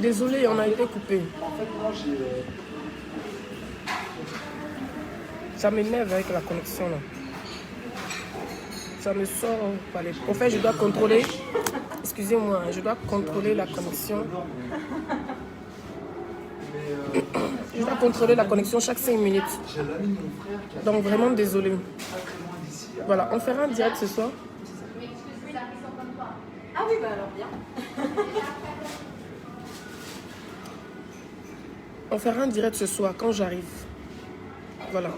Désolé, on a été coupé. En fait, moi, j'ai... Ça m'énerve avec la connexion là. Ça me sort par les... En fait, je dois contrôler... Excusez-moi, je dois contrôler la connexion. Je dois contrôler la connexion chaque 5 minutes. J'ai l'ami de mon frère qui a... Donc vraiment désolé. Pas très loin d'ici. Voilà, on fera un direct ce soir. Ah oui, bah alors bien. On fera un direct ce soir quand j'arrive. Voilà.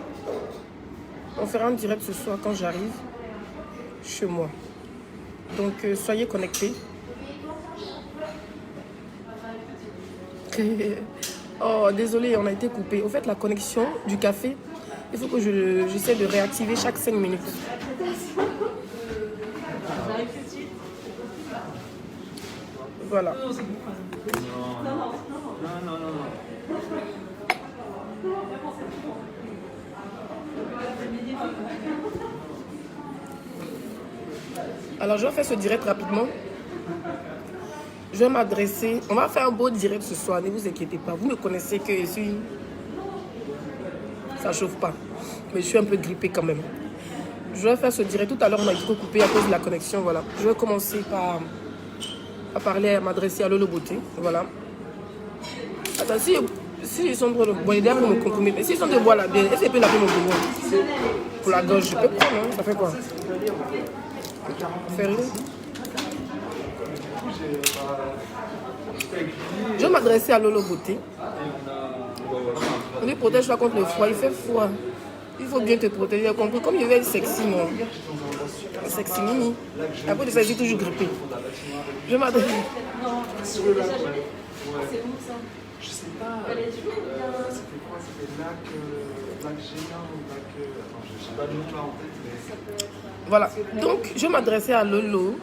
On fera un direct ce soir quand j'arrive chez moi. Donc soyez connectés. Oh, désolé, on a été coupé. Au fait, la connexion du café, il faut que j'essaie de réactiver chaque 5 minutes. J'arrive tout de suite. Voilà. Non. Alors, je vais faire ce direct rapidement. Je vais m'adresser. On va faire un beau direct ce soir, ne vous inquiétez pas. Vous me connaissez que je suis... Ça chauffe pas. Mais je suis un peu grippée quand même. Je vais faire ce direct. Tout à l'heure, on a été coupé à cause de la connexion. Voilà. Je vais commencer par parler, à m'adresser à Lolo Beauté. Voilà. Attends, si ils sont de... Bon, il est derrière pour me comprimer. Mais s'ils sont de bois là, bien, est-ce qu'il peut laver mon boulot? Pour la gauche, je peux prendre, hein? Ça fait quoi? Faire Je vais m'adresser à Lolo Beauté. On lui protège pas contre le froid, il fait froid. Il faut bien te protéger. Comme il veut être sexy, non? Sexy mini. Après, tu sais, toujours grippé. Je m'adresse. C'est bon ça. Je sais pas. C'était quoi? C'était lac géant ou lac... Attends, j'ai pas le nom là en tête, mais... Voilà. Donc, je vais m'adresser à Lolo.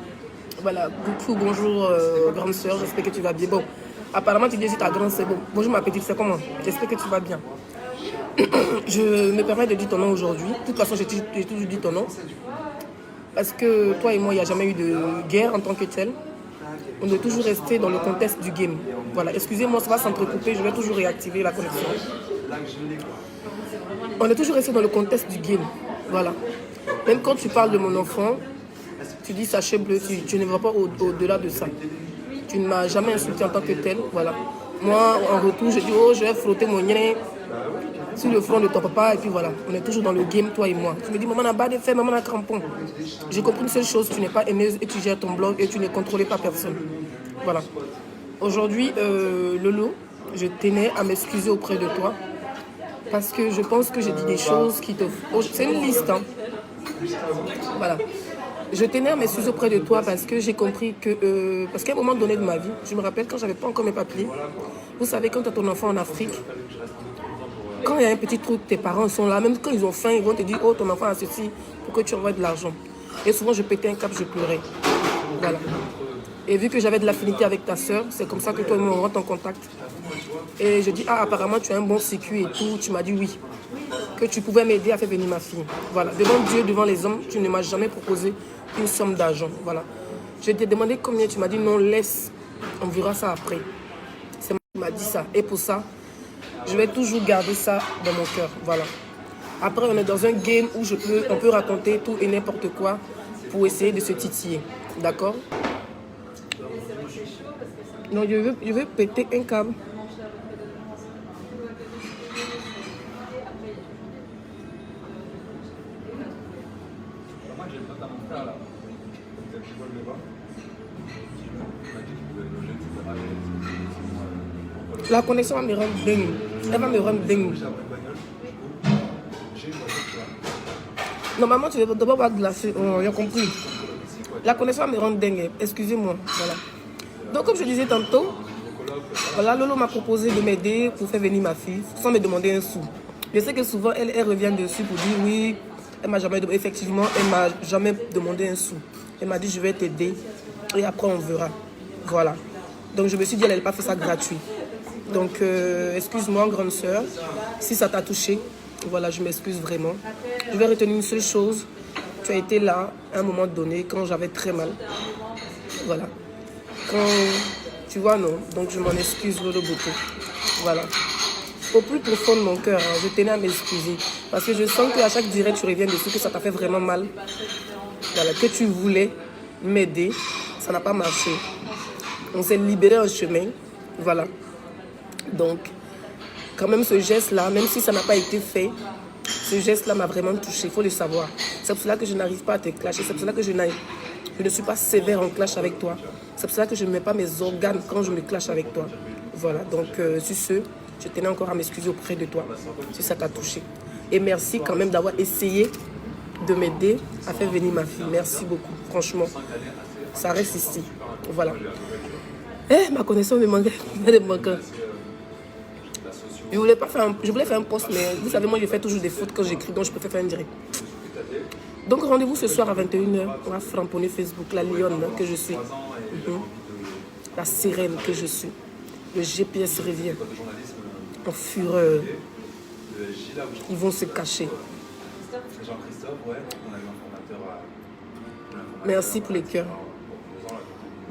Voilà. Coucou, bonjour, grande soeur. J'espère que tu vas bien. Bon, apparemment, tu dis que ta grande c'est bon. Bonjour, ma petite, c'est comment? J'espère que tu vas bien. Je me permets de dire ton nom aujourd'hui. De toute façon, j'ai toujours dit ton nom. Parce que toi et moi, il n'y a jamais eu de guerre en tant que telle. On est toujours resté dans le contexte du game. Voilà, excusez-moi, ça va s'entrecouper, je vais toujours réactiver la connexion. On est toujours resté dans le contexte du game. Voilà. Même quand tu parles de mon enfant, tu dis sachet bleu, tu ne vas pas au-delà de ça. Tu ne m'as jamais insulté en tant que tel. Voilà. Moi, en retour, je dis, oh, je vais frotter mon nez sur le front de ton papa, et puis voilà. On est toujours dans le game, toi et moi. Tu me dis, maman n'a pas de fait, maman n'a crampon. J'ai compris une seule chose, tu n'es pas aimeuse et tu gères ton blog et tu ne contrôles pas personne. Voilà. Aujourd'hui, Lolo, je tenais à m'excuser auprès de toi parce que je pense que j'ai dit des choses qui te... Oh, c'est une liste, hein. Voilà. Je tenais à m'excuser auprès de toi parce que j'ai compris que... parce qu'à un moment donné de ma vie, je me rappelle quand j'avais pas encore mes papiers, vous savez, quand tu as ton enfant en Afrique, quand il y a un petit truc, tes parents sont là, même quand ils ont faim, ils vont te dire, oh, ton enfant a ceci, pour que tu envoies de l'argent. Et souvent, je pétais un cap, je pleurais. Voilà. Et vu que j'avais de l'affinité avec ta soeur, c'est comme ça que toi et moi, on rentre en contact. Et je dis, ah, apparemment, tu as un bon circuit et tout. Tu m'as dit oui. Que tu pouvais m'aider à faire venir ma fille. Voilà. Devant Dieu, devant les hommes, tu ne m'as jamais proposé une somme d'argent. Voilà. Je t'ai demandé combien, tu m'as dit non, laisse. On verra ça après. C'est moi qui m'a dit ça. Et pour ça, je vais toujours garder ça dans mon cœur. Voilà. Après, on est dans un game où on peut raconter tout et n'importe quoi pour essayer de se titiller. D'accord? Non, je veux péter un câble. La connexion va me rendre dingue. Elle va me rendre dingue. Normalement, tu ne dois pas avoir glacé. On a compris. La connexion va me rendre dingue. Excusez-moi. Voilà. Donc, comme je disais tantôt, voilà, Lolo m'a proposé de m'aider pour faire venir ma fille sans me demander un sou. Je sais que souvent, elle revient dessus pour dire oui. Elle m'a jamais demandé. Effectivement, elle m'a jamais demandé un sou. Elle m'a dit je vais t'aider et après on verra. Voilà. Donc je me suis dit elle n'allait pas faire ça gratuit. Donc excuse-moi grande soeur si ça t'a touché. Voilà, je m'excuse vraiment. Je vais retenir une seule chose. Tu as été là à un moment donné quand j'avais très mal. Voilà. Quand Tu vois, non? Donc je m'en excuse, Lolo Beauté. Voilà. Au plus profond de mon cœur, hein, je tenais à m'excuser. Parce que je sens qu'à chaque direct, tu reviens dessus, que ça t'a fait vraiment mal. Voilà, que tu voulais m'aider, ça n'a pas marché. On s'est libéré un chemin. Voilà. Donc, quand même, ce geste-là, même si ça n'a pas été fait, ce geste-là m'a vraiment touché, il faut le savoir. C'est pour cela que je n'arrive pas à te clasher, c'est pour cela que je ne suis pas sévère en clash avec toi. C'est pour cela que je ne mets pas mes organes quand je me clash avec toi. Voilà, donc sur ce, je tenais encore à m'excuser auprès de toi si ça t'a touché. Et merci quand même d'avoir essayé de m'aider à faire venir ma fille. Merci beaucoup, franchement. Ça reste ici. Voilà. Eh, ma connaissance me manquait. Je voulais faire un post, mais vous savez, moi je fais toujours des fautes quand j'écris, donc je préfère faire un direct. Donc rendez-vous ce soir à 21h. On va framponner Facebook, la lionne que je suis. La sirène que je suis. Le GPS revient. En fureur. Ils vont se cacher. Merci pour les cœurs.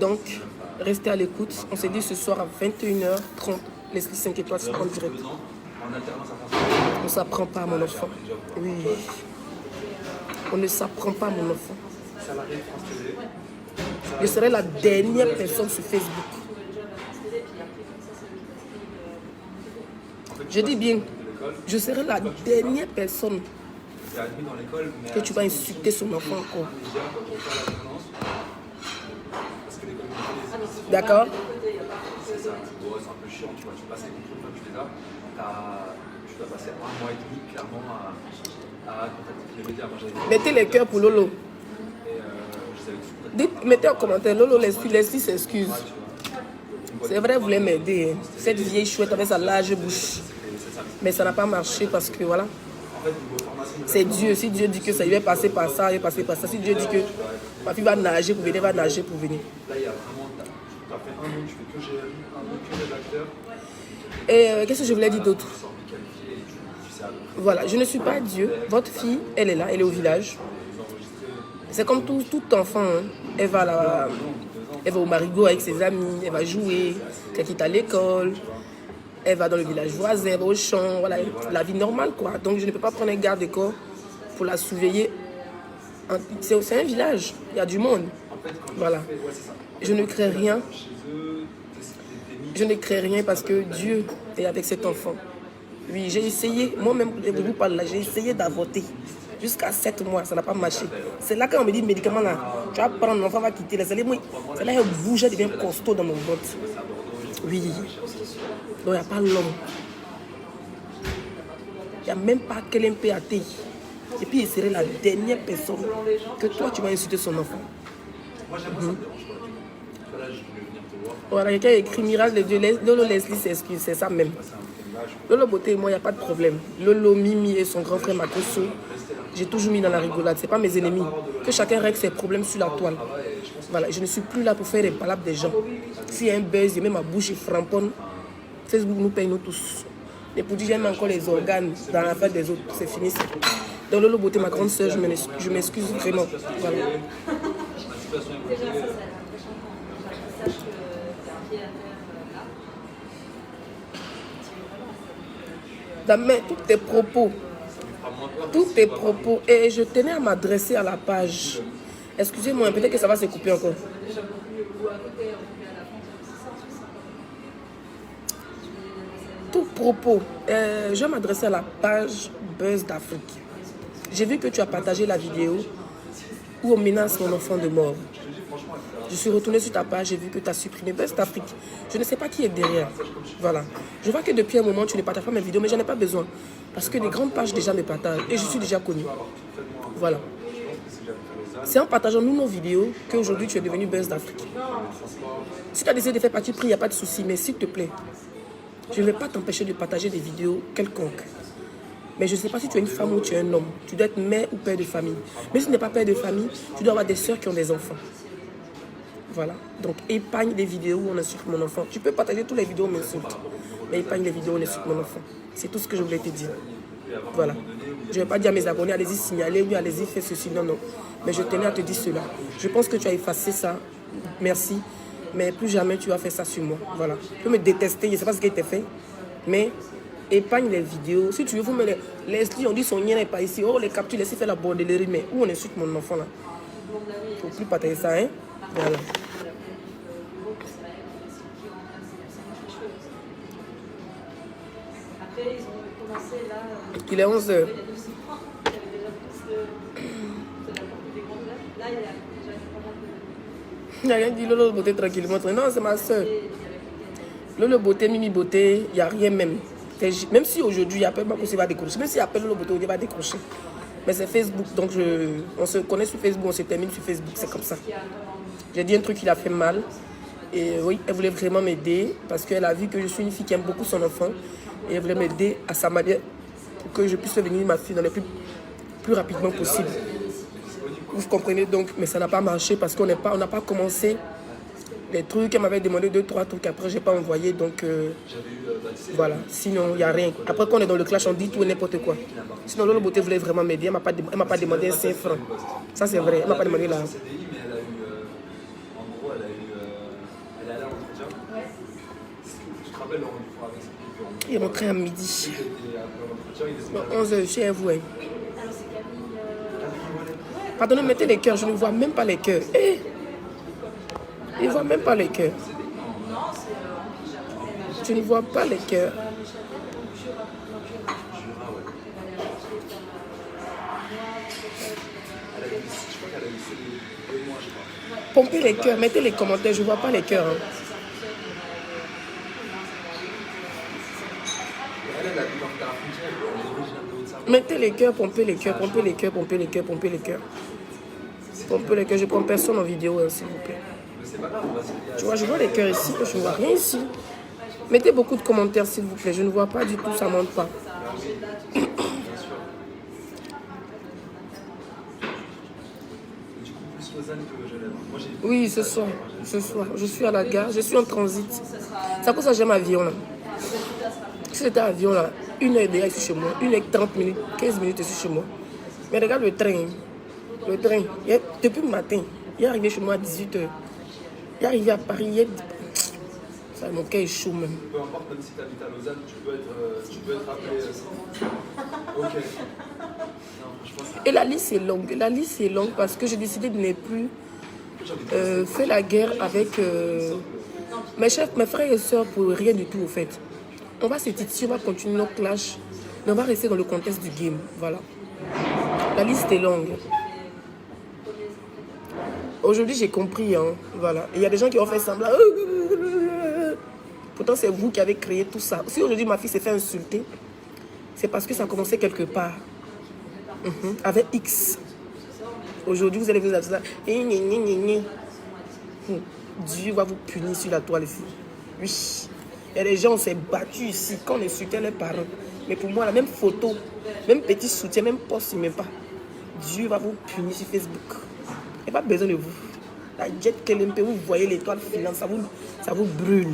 Donc, restez à l'écoute. On s'est dit ce soir à 21h30. Leslie 5 étoiles sera en direct. On ne s'apprend pas à mon enfant. Oui. On ne s'apprend pas à mon enfant. Je serai la dernière personne sur Facebook. Je dis bien, je serai la dernière personne que tu vas insulter son enfant encore. D'accord? C'est un peu chiant, tu vois, tu passes les contrôles quand tu les as, tu dois passer 1 mois et demi clairement à contacter les médias. Mettez les cœurs pour Lolo. Dites, mettez en commentaire, Lolo, Leslie s'excuse. C'est vrai, vous voulez m'aider. Cette vieille chouette avec sa large bouche. Mais ça n'a pas marché parce que voilà. C'est Dieu. Si Dieu dit que ça, il va passer par ça, il va passer par ça. Si Dieu dit que ma fille va nager pour venir, elle va nager pour venir. Là, il y a vraiment, tu as fait 1 an, tu fais que gérer, 1 an que rédacteur. Et qu'est-ce que je voulais dire d'autre? Voilà, je ne suis pas Dieu. Votre fille, elle est là, elle est au village. C'est comme tout enfant. Hein. Elle va au marigot avec ses amis, elle va jouer, elle quitte à l'école, elle va dans le village voisin, elle va au champ, voilà, la vie normale quoi. Donc je ne peux pas prendre un garde-corps pour la surveiller. C'est un village, il y a du monde. Voilà. Je ne crée rien. Je ne crée rien parce que Dieu est avec cet enfant. Oui, j'ai essayé, moi-même, je vous parle là, j'ai essayé d'avorter. Jusqu'à 7 mois, ça n'a pas marché. C'est là quand on me dit médicament là, tu vas prendre, l'enfant va quitter. C'est là qu'elle bouge, elle devient costaud dans mon ventre. Oui. Donc il n'y a pas l'homme. Il n'y a même pas quel MPAT. Et puis il serait la dernière personne que toi tu vas insulter son enfant. Voilà, quelqu'un a écrit Miracle de Dieu, Lolo Leslie s'excuse, c'est ça même. Lolo Beauté et moi, il n'y a pas de problème. Lolo, Mimi et son grand frère Makoso, j'ai toujours mis dans la rigolade. Ce n'est pas mes ennemis. Que chacun règle ses problèmes sur la toile. Voilà, je ne suis plus là pour faire les palabres des gens. S'il y a un buzz, même ma bouche est framponne. Facebook nous paye nous tous. Et pour dire j'aime encore les organes dans l'affaire des autres, c'est fini ça. Donc Lolo Beauté, ma grande soeur, je m'excuse vraiment. Voilà. Mais tous tes propos, et je tenais à m'adresser à la page. Excusez-moi, peut-être que ça va se couper encore. Tout propos, je vais m'adresser à la page Buzz d'Afrique. J'ai vu que tu as partagé la vidéo où on menace mon enfant de mort. Je suis retournée sur ta page, j'ai vu que tu as supprimé Buzz d'Afrique. Je ne sais pas qui est derrière. Voilà. Je vois que depuis un moment, tu ne partages pas mes vidéos, mais je n'en ai pas besoin. Parce que les grandes pages déjà me partagent et je suis déjà connue. Voilà. C'est en partageant nous nos vidéos qu'aujourd'hui tu es devenu Buzz d'Afrique. Si tu as décidé de faire partie pris, il n'y a pas de souci, mais s'il te plaît, je ne vais pas t'empêcher de partager des vidéos quelconques. Mais je ne sais pas si tu es une femme ou tu es un homme. Tu dois être mère ou père de famille. Mais si tu n'es pas père de famille, tu dois avoir des soeurs qui ont des enfants. Voilà. Donc, épargne des vidéos où on insulte mon enfant. Tu peux partager toutes les vidéos où on m'insulte. Mais épargne les vidéos où on insulte mon enfant. C'est tout ce que je voulais te dire. Voilà. Je ne vais pas dire à mes abonnés, allez-y signaler, oui, allez-y, faites ceci. Non, non. Mais je tenais à te dire cela. Je pense que tu as effacé ça. Merci. mais plus jamais tu vas faire ça sur moi. Voilà. Tu peux me détester, je ne sais pas ce qui a été fait, mais épargne les vidéos. Si tu veux, vous me les on dit son lien n'est pas ici. Oh, les captures, laissez faire la bordellerie, mais où on insulte mon enfant là? Il ne faut plus partager ça, hein? Voilà. Après, ils ont commencé là. Il est 11 h. Il y a 2 ans, il y avait déjà plus de la portée des grandes là. Là, il y a déjà pas mal de. Il n'y a rien dit, Lolo Beauté tranquillement. Non, c'est ma soeur. Lolo Beauté, Mimi Beauté, il n'y a rien même. Même si aujourd'hui, il n'y a pas qu'il va décrocher. Même s'il appelle Lolo Beauté, il va décrocher. Mais c'est Facebook, donc on se connaît sur Facebook, on se termine sur Facebook, c'est comme ça. J'ai dit un truc qui l'a fait mal. Et oui, elle voulait vraiment m'aider parce qu'elle a vu que je suis une fille qui aime beaucoup son enfant. Et elle voulait m'aider à sa manière pour que je puisse faire venir ma fille dans le plus rapidement possible. Vous comprenez donc, mais ça n'a pas marché parce qu'on n'a pas commencé les trucs. Elle m'avait demandé 2-3 trucs, après je n'ai pas envoyé, donc voilà, sinon il n'y a rien. Après quand on est dans le clash, on dit tout et n'importe quoi. Sinon Lolo Beauté voulait vraiment m'aider, elle ne m'a pas demandé un 5 francs. Ça c'est vrai, elle ne m'a pas demandé là. Elle est allée à l'entretien. Tu te rappelles le rendu fort avec ses Il est rentré à midi. Et après l'entretien, il est 11 h chez vous. Pardonnez, mettez les cœurs, je ne vois même pas les cœurs. Eh, il ne voit même pas les cœurs. Je ne vois pas les cœurs. Pompez les cœurs, mettez les commentaires, je ne vois pas les cœurs. Hein. Mettez les cœurs, pompez les cœurs, pompez les cœurs, pompez les cœurs, pompez les cœurs. Pompez les cœurs, je prends personne en vidéo, hein, s'il vous plaît. Tu vois, je vois les cœurs ici, je ne vois rien ici. Mettez beaucoup de commentaires, s'il vous plaît, je ne vois pas du tout, ça ne monte pas. Oui, ce soir, je suis à la gare, je suis en transit. C'est à cause ça que j'aime l'avion là. Si c'était avion là, 1 heure déjà ici chez moi, 1 h 30 minutes, 15 minutes ici chez moi. Mais regarde le train. Le train, depuis le matin, il est arrivé chez moi à 18 h. Il est arrivé à Paris, ça, mon cœur est chaud même. Peu importe, même si tu habites à Lausanne, tu peux être appelé. Ok. Non, ça... Et la liste est longue. La liste est longue parce que j'ai décidé de ne plus faire la guerre avec mes frères et sœurs pour rien du tout au fait. On va se titiller, on va continuer nos clashs, mais on va rester dans le contexte du game. Voilà. La liste est longue. Aujourd'hui, j'ai compris. Hein, voilà. Il y a des gens qui ont fait semblant. Pourtant, c'est vous qui avez créé tout ça. Si aujourd'hui, ma fille s'est fait insulter, c'est parce que ça a commencé quelque part. Avec X. Aujourd'hui, vous allez vous dire ça. Dieu va vous punir sur la toile ici. Oui. Il y a des gens, on s'est battus ici quand on insultait les parents. Mais pour moi, la même photo, même petit soutien, même post, même pas. Dieu va vous punir sur Facebook. Il n'y a pas besoin de vous. La jet KLMP, vous voyez l'étoile filante, ça vous brûle.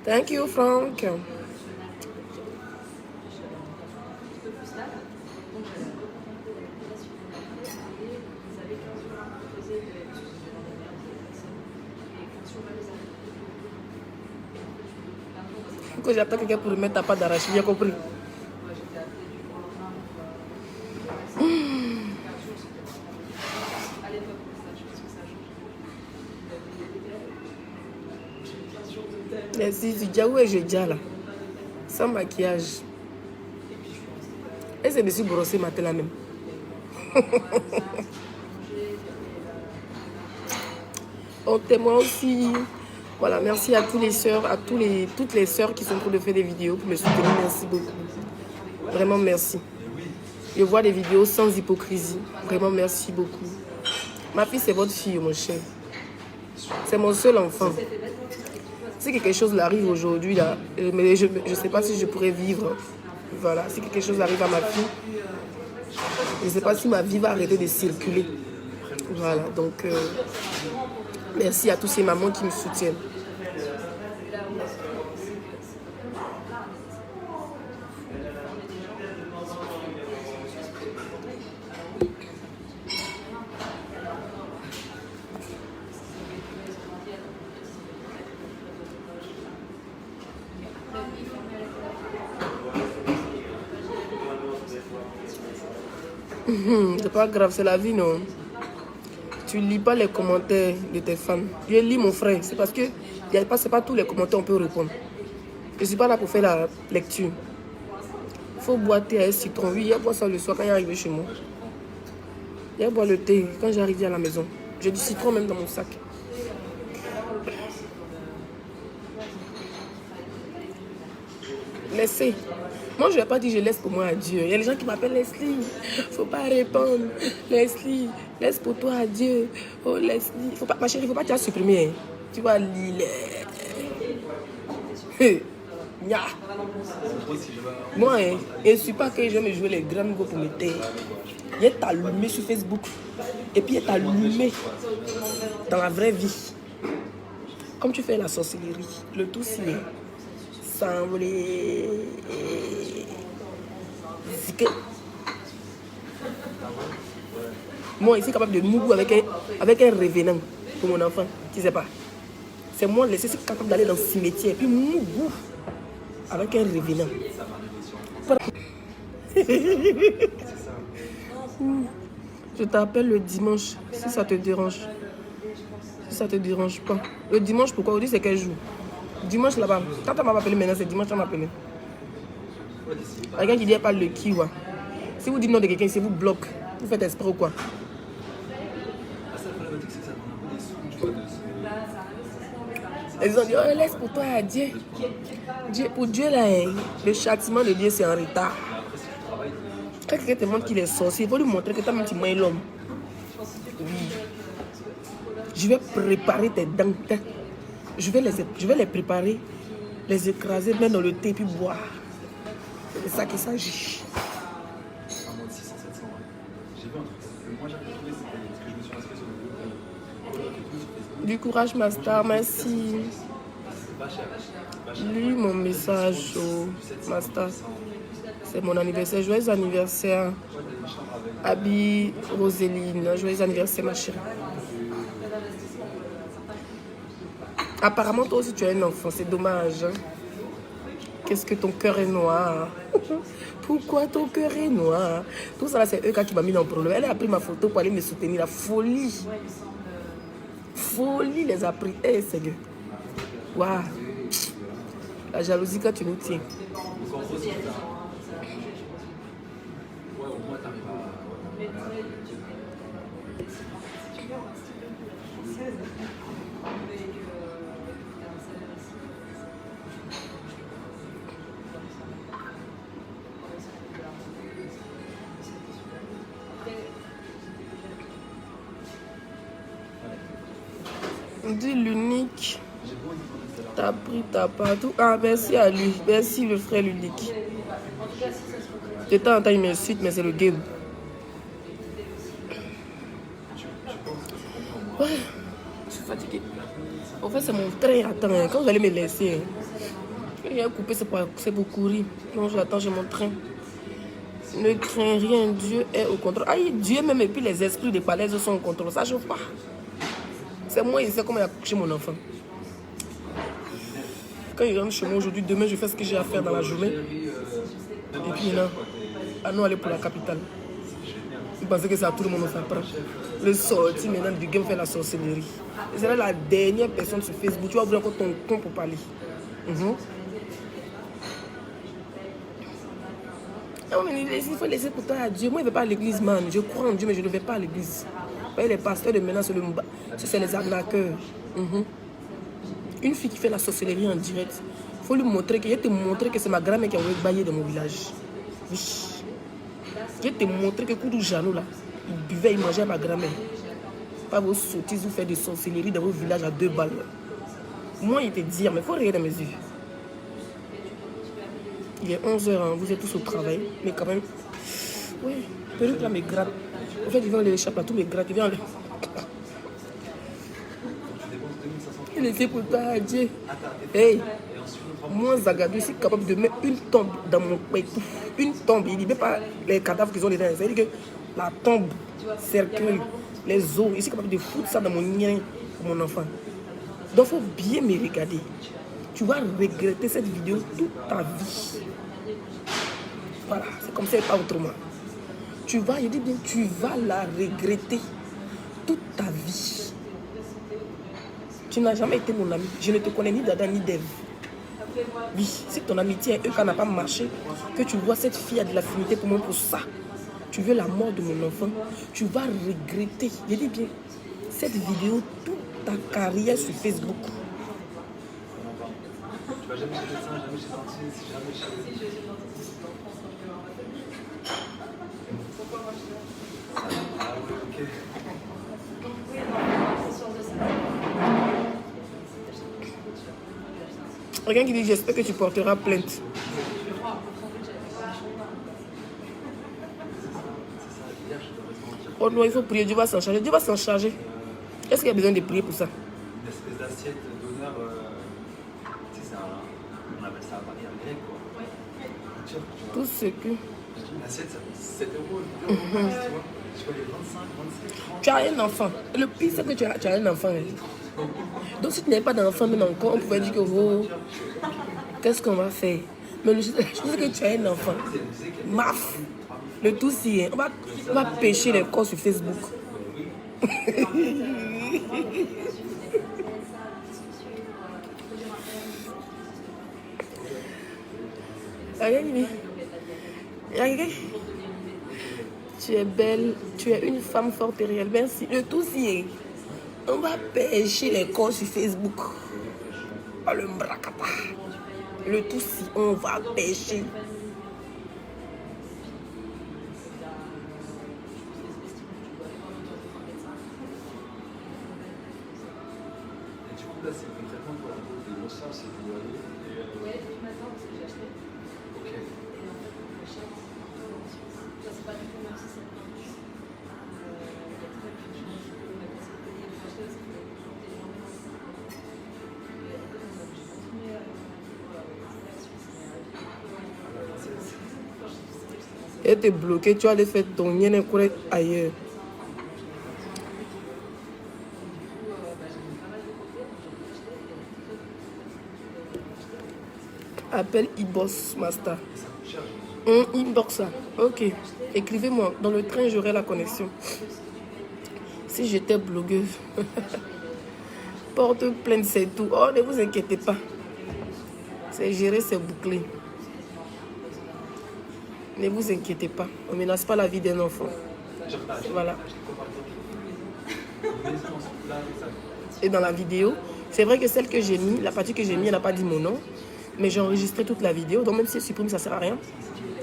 Thank you, Frank. Pourquoi j'attends quelqu'un pour remettre ta pâte d'arachide, j'ai compris. Merci, tu dis où est je dis là? Sans maquillage. Et c'est de se brosser matin là même. On témoigne aussi. Voilà, merci à tous les sœurs, à toutes les sœurs qui sont en train de faire des vidéos pour me soutenir. Merci beaucoup. Vraiment merci. Je vois des vidéos sans hypocrisie. Vraiment merci beaucoup. Ma fille, c'est votre fille, mon cher. C'est mon seul enfant. Si quelque chose arrive aujourd'hui, là, mais je ne sais pas si je pourrais vivre. Voilà, si quelque chose arrive à ma fille, je ne sais pas si ma vie va arrêter de circuler. Voilà, donc merci à tous ces mamans qui me soutiennent. C'est pas grave, c'est la vie, non. Tu lis pas les commentaires de tes fans. Je lis, mon frère. C'est parce que c'est pas tous les commentaires on peut répondre. Je suis pas là pour faire la lecture. Il faut boire thé à un citron. Oui, il y a boire ça le soir quand il est arrivé chez moi. Il y a boire le thé quand j'arrive à la maison. J'ai du citron même dans mon sac. Laissez. Moi, je ne vais pas dire je laisse pour moi à Dieu. Il y a des gens qui m'appellent Leslie. Faut pas répondre. Leslie, laisse pour toi à Dieu. Oh, Leslie. Faut pas, ma chérie, il ne faut pas te supprimer. Tu vas lire. Moi, je ne suis pas que je vais me jouer les grands go pour me taire. Il est allumé sur Facebook. Et puis il est allumé dans la vraie vie. Comme tu fais la sorcellerie, le tout c'est sembler. Moi, ici, capable de mougou avec un revenant pour mon enfant. Tu sais pas. C'est moi, laisser capable d'aller dans le cimetière et puis mougou avec un revenant. Je t'appelle le dimanche, si ça te dérange. Si ça te dérange pas. Le dimanche, pourquoi? Aujourd'hui, c'est quel jour? Dimanche là-bas. Quand tu m'as appelé maintenant, c'est dimanche que tu m'as appelé. Quelqu'un qui dit pas le qui, ouais. Si vous dites non de quelqu'un, si vous bloquez, vous faites esprit ou quoi? Ils ont dit, oh, laisse pour toi à Dieu. Pour Dieu, là, le châtiment de Dieu, c'est en retard. Quand quelqu'un te montre qu'il est sorcier, il faut lui montrer que tu as même petit l'homme. Oui. Je vais préparer tes dents. Je vais les préparer, les écraser, mettre dans le thé et puis boire. C'est de ça qu'il s'agit. Du courage, Master, merci. Lis mon message au Master. C'est mon anniversaire. Joyeux anniversaire. Abby, Roséline. Joyeux anniversaire, ma chérie. Apparemment, toi aussi, tu as un enfant. C'est dommage. Hein? Qu'est-ce que ton cœur est noir? Pourquoi ton cœur est noir? Tout ça, c'est eux qui m'ont mis dans le problème. Elle a pris ma photo pour aller me soutenir. La folie. Folie les a pris. Eh, Seigneur. Waouh. La jalousie quand tu nous tiens. On dit l'unique. T'as pris, t'as partout. Ah, merci à lui. Merci le frère l'unique. De temps en temps, il m'insulte, mais c'est le game. Ouais, je suis fatiguée. En fait, c'est mon train. Attends, quand vous allez me laisser, il y a coupé, c'est pour courir. Non, j'attends, j'ai mon train. Ne crains rien, Dieu est au contrôle. Ah, Dieu même, et puis les esprits des palaises sont au contrôle. Ça chauffe pas. C'est moi, il sait comment il a couché mon enfant. Quand il rentre chez moi aujourd'hui, demain, je fais ce que j'ai à faire dans la journée. Et puis là, à nous aller pour la capitale. Vous pensez que c'est à tout le monde on s'apprend. Le sorti maintenant du game fait la sorcellerie. Et c'est là la dernière personne sur Facebook. Tu vas ouvrir encore ton compte pour parler. Il faut laisser pour toi à Dieu. Moi, je ne vais pas à l'église, man. Je crois en Dieu, mais je ne vais pas à l'église. Vous voyez, les pasteurs de maintenant, c'est les arnaqueurs. Une fille qui fait la sorcellerie en direct, il faut lui montrer que, je vais te montrer que c'est ma grand-mère qui a envoyé bailler dans mon village. Oui. Je vais te montrer que Koudou Janou, là, il buvait, il mangeait à ma grand-mère. Pas vos sottises, vous faites des sorcelleries dans vos villages à 2 balles. Moi, il te dit, mais il faut regarder dans mes yeux. Il est 11h, hein, vous êtes tous au travail, mais quand même, oui, perruque là me gratte. En fait, il vient les échapper à tous mes grattes, il vient les... Il était pour toi, Dieu. Hey, moi, Zagadou, je suis capable de mettre une tombe dans mon pète. Une tombe, il ne met pas les cadavres qu'ils ont dedans. C'est-à-dire que la tombe, cercueil, les os, je suis capable de foutre ça dans mon nien pour mon enfant. Donc, il faut bien me regarder. Tu vas regretter cette vidéo toute ta vie. Voilà, c'est comme ça et pas autrement. Tu vas, je dis bien, tu vas la regretter toute ta vie. Tu n'as jamais été mon ami. Je ne te connais ni d'Adam ni d'Ève. Oui, si ton amitié avec eux n'a pas marché, que tu vois cette fille a de l'affinité pour moi pour ça, tu veux la mort de mon enfant, tu vas regretter. Je dis bien, cette vidéo, toute ta carrière sur Facebook. Tu vas jamais chez le médecin, jamais chez le dentiste, jamais chez le... Si, je suis dentiste en France, donc je vais en faire. Pourquoi moi je fais? Ah oui, ok. Oui, non, conscience de ça. Quelqu'un qui dit, j'espère que tu porteras plainte. Oh non, il faut prier, Dieu va s'en charger. Dieu va s'en charger. Est-ce qu'il y a besoin de prier pour ça? Une espèce d'assiette d'honneur, tu sais, on appelle ça à Paris un grec, quoi. Tu vois, Tout ce que... une assiette, ça fait 7 euros, 8 euros, tu vois. Tu vois, les 25, 26, 30. Tu as un enfant. Le pire, c'est que tu as un enfant. Hein. Donc, si tu n'avais pas d'enfant, même encore, on pouvait dire que oh, qu'est-ce qu'on va faire? Mais je sais que tu as un enfant. Maf. Le tout, si hein, on va pêcher les corps sur Facebook. Tu es belle, tu es une femme forte et réelle. Merci. Le tout, si on va pêcher les corps sur Facebook. Oh, le mbrakata. Le tout, si on va pêcher. Et du coup, là, c'est concrètement pour la pose des grosses charges, c'est pour aller. Ouais, depuis maintenant, parce que j'ai acheté. Ok. Et en fait, la chaîne, ça c'est pas du tout même si c'est un peu. Il y a très peu de choses que ma personne peut dire. J'ai acheté aussi des gens. Et en fait, j'ai continué à Et t'es bloqué, tu vas aller faire ton nien correct ailleurs. Appelle e-boss master. Inbox ça. Ok. Écrivez-moi. Dans le train, j'aurai la connexion. Si j'étais blogueuse. Porte plainte, c'est tout. Oh, ne vous inquiétez pas. C'est géré, c'est bouclé. Ne vous inquiétez pas. On ne menace pas la vie d'un enfant. Voilà. Et dans la vidéo, c'est vrai que celle que j'ai mis, la partie que j'ai mis, elle n'a pas dit mon nom. Mais j'ai enregistré toute la vidéo. Donc même si elle supprime, ça ne sert à rien.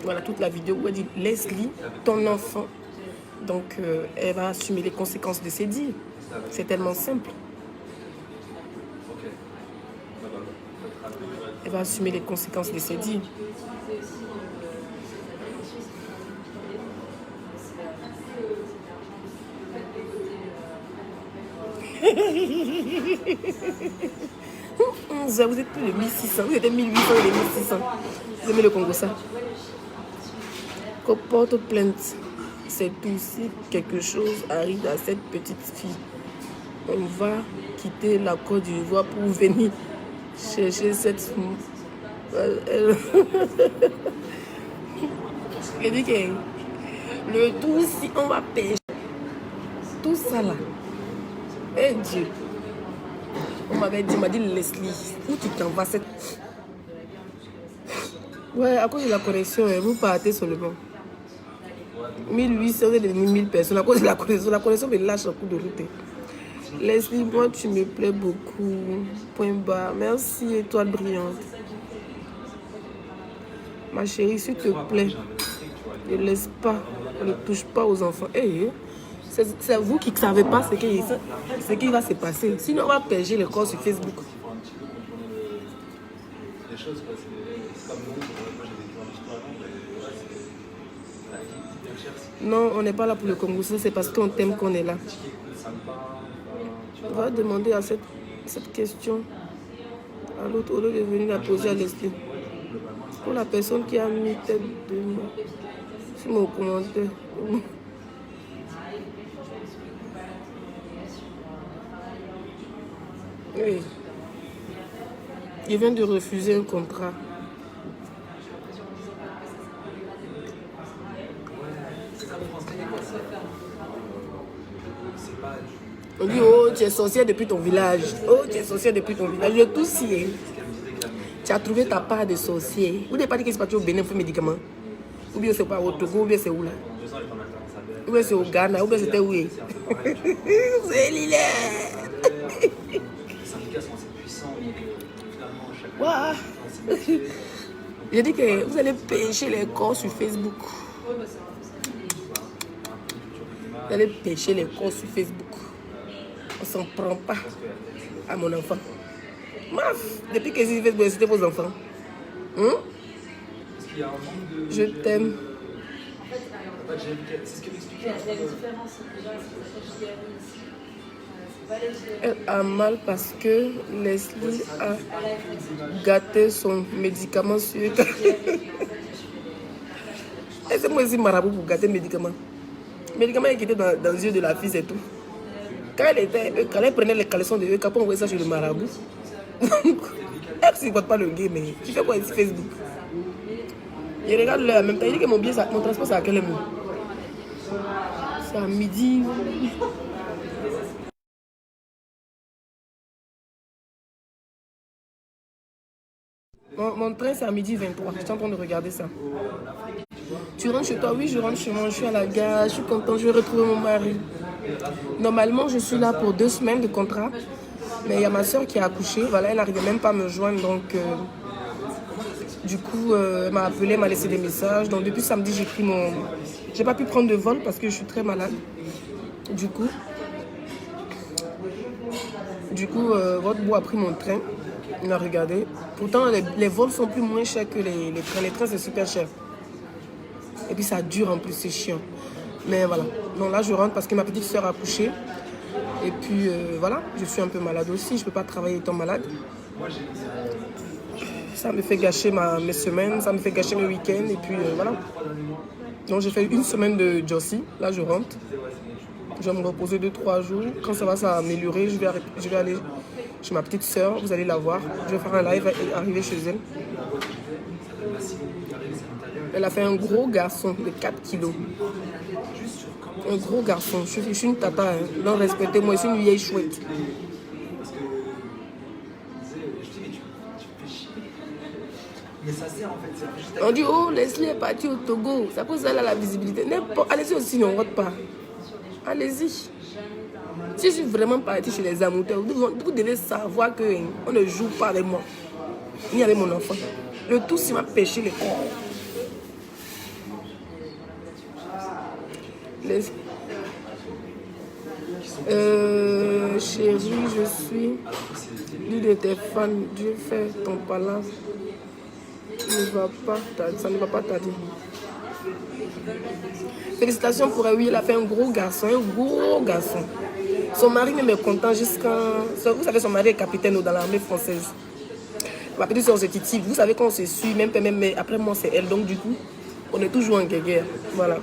Voilà toute la vidéo où elle dit Leslie, ton enfant. Donc elle va assumer les conséquences de ses dires. C'est tellement simple. Elle va assumer les conséquences de ses dires. Vous êtes plus de 1600, vous êtes 1800 et 1600. Vous aimez le Congo ça? Qu'on porte plainte, c'est tout. Si quelque chose arrive à cette petite fille, on va quitter la Côte d'Ivoire pour venir chercher cette... Je dis que le tout, si on va pêcher tout ça là, eh Dieu, on m'avait dit, Leslie, où tu t'en vas cette... Ouais, à cause de la connexion, vous partez seulement. 1800 et 1000 personnes, à cause de la connexion me lâche un coup de route. Leslie, moi tu me plais beaucoup. Point bas. Merci, étoile brillante. Ma chérie, s'il te plaît, ne laisse pas, ne touche pas aux enfants. Hey, c'est vous qui ne savez pas ce qui va se passer. Sinon, on va pêcher les corps sur Facebook. Les choses, parce que c'est comme nous, moi j'ai vécu en histoire, non, on n'est pas là pour le Congo, c'est parce qu'on t'aime qu'on est là. On va demander à cette question à l'autre au lieu de venir la poser à Leslie. Pour la personne qui a mis tête de moi sur mon commentaire. Oui. Il vient de refuser un contrat. On dit, oh, tu es sorcière depuis ton village. Oh, tu es sorcière depuis ton village. Je tout si. Tu as trouvé ta part de sorcier. Vous n'avez pas dit que c'est parti au Bénin pour médicaments. Ou bien c'est pas au Togo, ou bien c'est où là? Ou bien c'est au Ghana, ou bien c'était où? C'est l'île. Les syndicats sont assez puissants, donc finalement, chaque Waouh. J'ai dit que vous allez pêcher les corps sur Facebook. Vous allez pêcher les corps sur Facebook. On s'en prend pas à mon enfant. Maf, depuis que c'est Facebook, c'était vos enfants. Je t'aime. C'est ce que m'expliquait. Il y a une différence déjà, c'est ce que je dis à lui ici. C'est pas les Elle a mal parce que Leslie a gâté son médicament sur... Est-ce que moi aussi marabout pour gâter le médicament? Le médicament est quitté dans les yeux de la fille, c'est tout. Quand elle prenait les caleçons de eux, quand on voyait ça chez le marabout, elle ne supporte pas le gay, mais tu fais quoi ici Facebook? Il regarde l'heure en même temps, il dit que mon transport c'est à quelle heure? C'est à midi. Mon train c'est à midi 23, je suis en train de regarder ça. Tu rentres chez toi? Oui, je rentre chez moi, je suis à la gare, je suis contente, je vais retrouver mon mari. Normalement, je suis là pour 2 semaines de contrat, mais il y a ma soeur qui a accouché, voilà, elle n'arrivait même pas à me joindre, donc du coup, elle m'a appelé, elle m'a laissé des messages, donc depuis samedi, j'ai pas pu prendre de vol parce que je suis très malade, du coup, votre bout a pris mon train, il a regardé, pourtant les vols sont plus moins chers que les trains c'est super cher. Et puis ça dure en plus, c'est chiant. Mais voilà. Donc là, je rentre parce que ma petite soeur a accouché. Et puis voilà, je suis un peu malade aussi. Je ne peux pas travailler étant malade. Ça me fait gâcher mes semaines, ça me fait gâcher mes week-ends. Et puis voilà. Donc j'ai fait 1 semaine de Josie. Là, je rentre. Je vais me reposer 2-3 jours. Quand ça va s'améliorer, je vais aller chez ma petite soeur. Vous allez la voir. Je vais faire un live et arriver chez elle. Elle a fait un gros garçon de 4 kilos. Un gros garçon. Je suis une tata. Hein. Non, respectez-moi, je suis une vieille chouette. On dit, oh, Leslie est partie au Togo. C'est pour ça qu'elle a la visibilité. Allez-y aussi, ne rote pas. Allez-y. Si je suis vraiment partie chez les amouteurs, vous devez savoir qu'on ne joue pas avec moi. Ni avec mon enfant. Le tout, c'est m'a pêché les corps. Chérie, je suis l'une de tes fans. Dieu fait ton palace. Ça ne va pas tarder. Félicitations pour elle. Oui, elle a fait un gros garçon. Son mari même est content jusqu'à... Vous savez, son mari est capitaine dans l'armée française. Ma petite soeur, c'est Titi. Vous savez qu'on se suit, même après moi, c'est elle. Donc du coup, on est toujours en guerre. Voilà.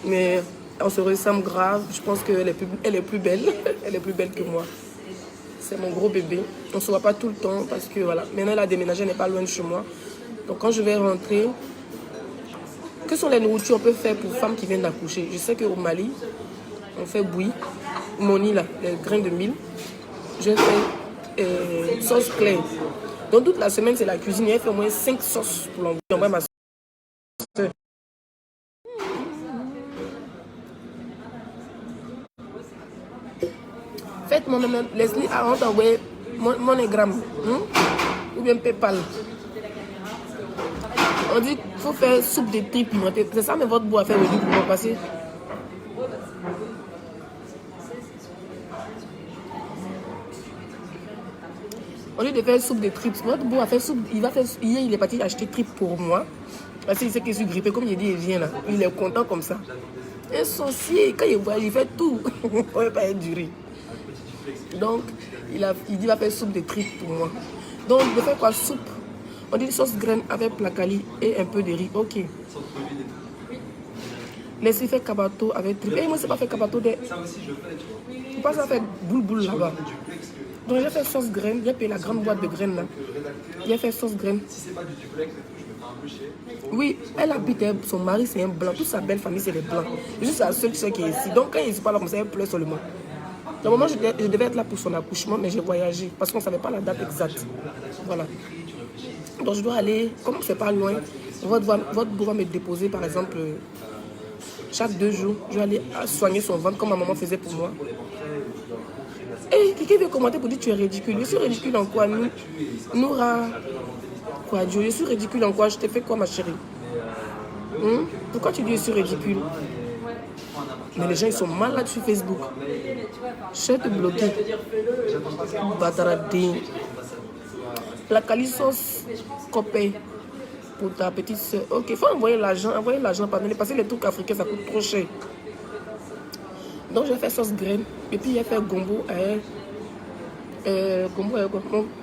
Mais... on se ressemble grave. Je pense qu'elle est plus belle. Elle est plus belle que moi. C'est mon gros bébé. On ne se voit pas tout le temps parce que voilà. Maintenant, elle a déménagé, elle n'est pas loin de chez moi. Donc quand je vais rentrer, que sont les nourritures qu'on peut faire pour femmes qui viennent d'accoucher? Je sais qu'au Mali, on fait bouillie. Moni là, les grains de mil. Je fais sauce claire. Donc toute la semaine, c'est la cuisine. Elle fait au moins 5 sauces pour l'envoyer. Ma soeur. Faites-moi même, Leslie, on t'a envoyé MoneyGram ou bien PayPal. On dit qu'il faut faire soupe de thé pimentée. C'est ça, mais votre bois a fait aujourd'hui pour moi passer. On dit de faire soupe de tripes. Votre bois a fait soupe. Hier, il est parti acheter tripes pour moi. Parce qu'il sait que je suis grippée. Comme il dit, il vient là. Il est content comme ça. Un sorcier, quand il voit, il fait tout. On ne peut pas être du riz. Donc, il dit qu'il va faire soupe de tripes pour moi. Donc, je vais faire quoi? Soupe. On dit sauce graine avec placali et un peu de riz. Ok. Laissez faire cabato avec tripes. Et moi, c'est pas faire cabato de... Ça aussi, je fais, tu vois. Je pense à faire boule là-bas. Donc, j'ai fait sauce graine. J'ai payé la grande boîte de graines là. J'ai fait sauce graine. Si c'est pas du duplex, je me fais un peu chier. Oui, elle habite, son mari c'est un blanc. Toute sa belle famille c'est les blancs. Juste la seule qui est ici. Donc, quand il ne sont pas là comme ça, elle pleure seulement. Normalement, je devais être là pour son accouchement, mais j'ai voyagé parce qu'on ne savait pas la date exacte. Voilà. Donc je dois aller, comme c'est pas loin, votre beau va me déposer par exemple chaque 2 jours. Je vais aller soigner son ventre comme ma maman faisait pour moi. Et quelqu'un veut commenter pour dire tu es ridicule. Je suis ridicule en quoi? Noura, quoi Dieu, je suis ridicule en quoi? Je t'ai fait quoi ma chérie? Pourquoi tu dis je suis ridicule? Mais les gens ils sont malades sur Facebook. Je vais te bloquer. Bataradé. La calissos copé pour ta petite soeur. Ok, il faut envoyer l'argent, pardonnez, parce que les trucs africains ça coûte trop cher. Donc j'ai fait sauce graine et puis j'ai fait gombo à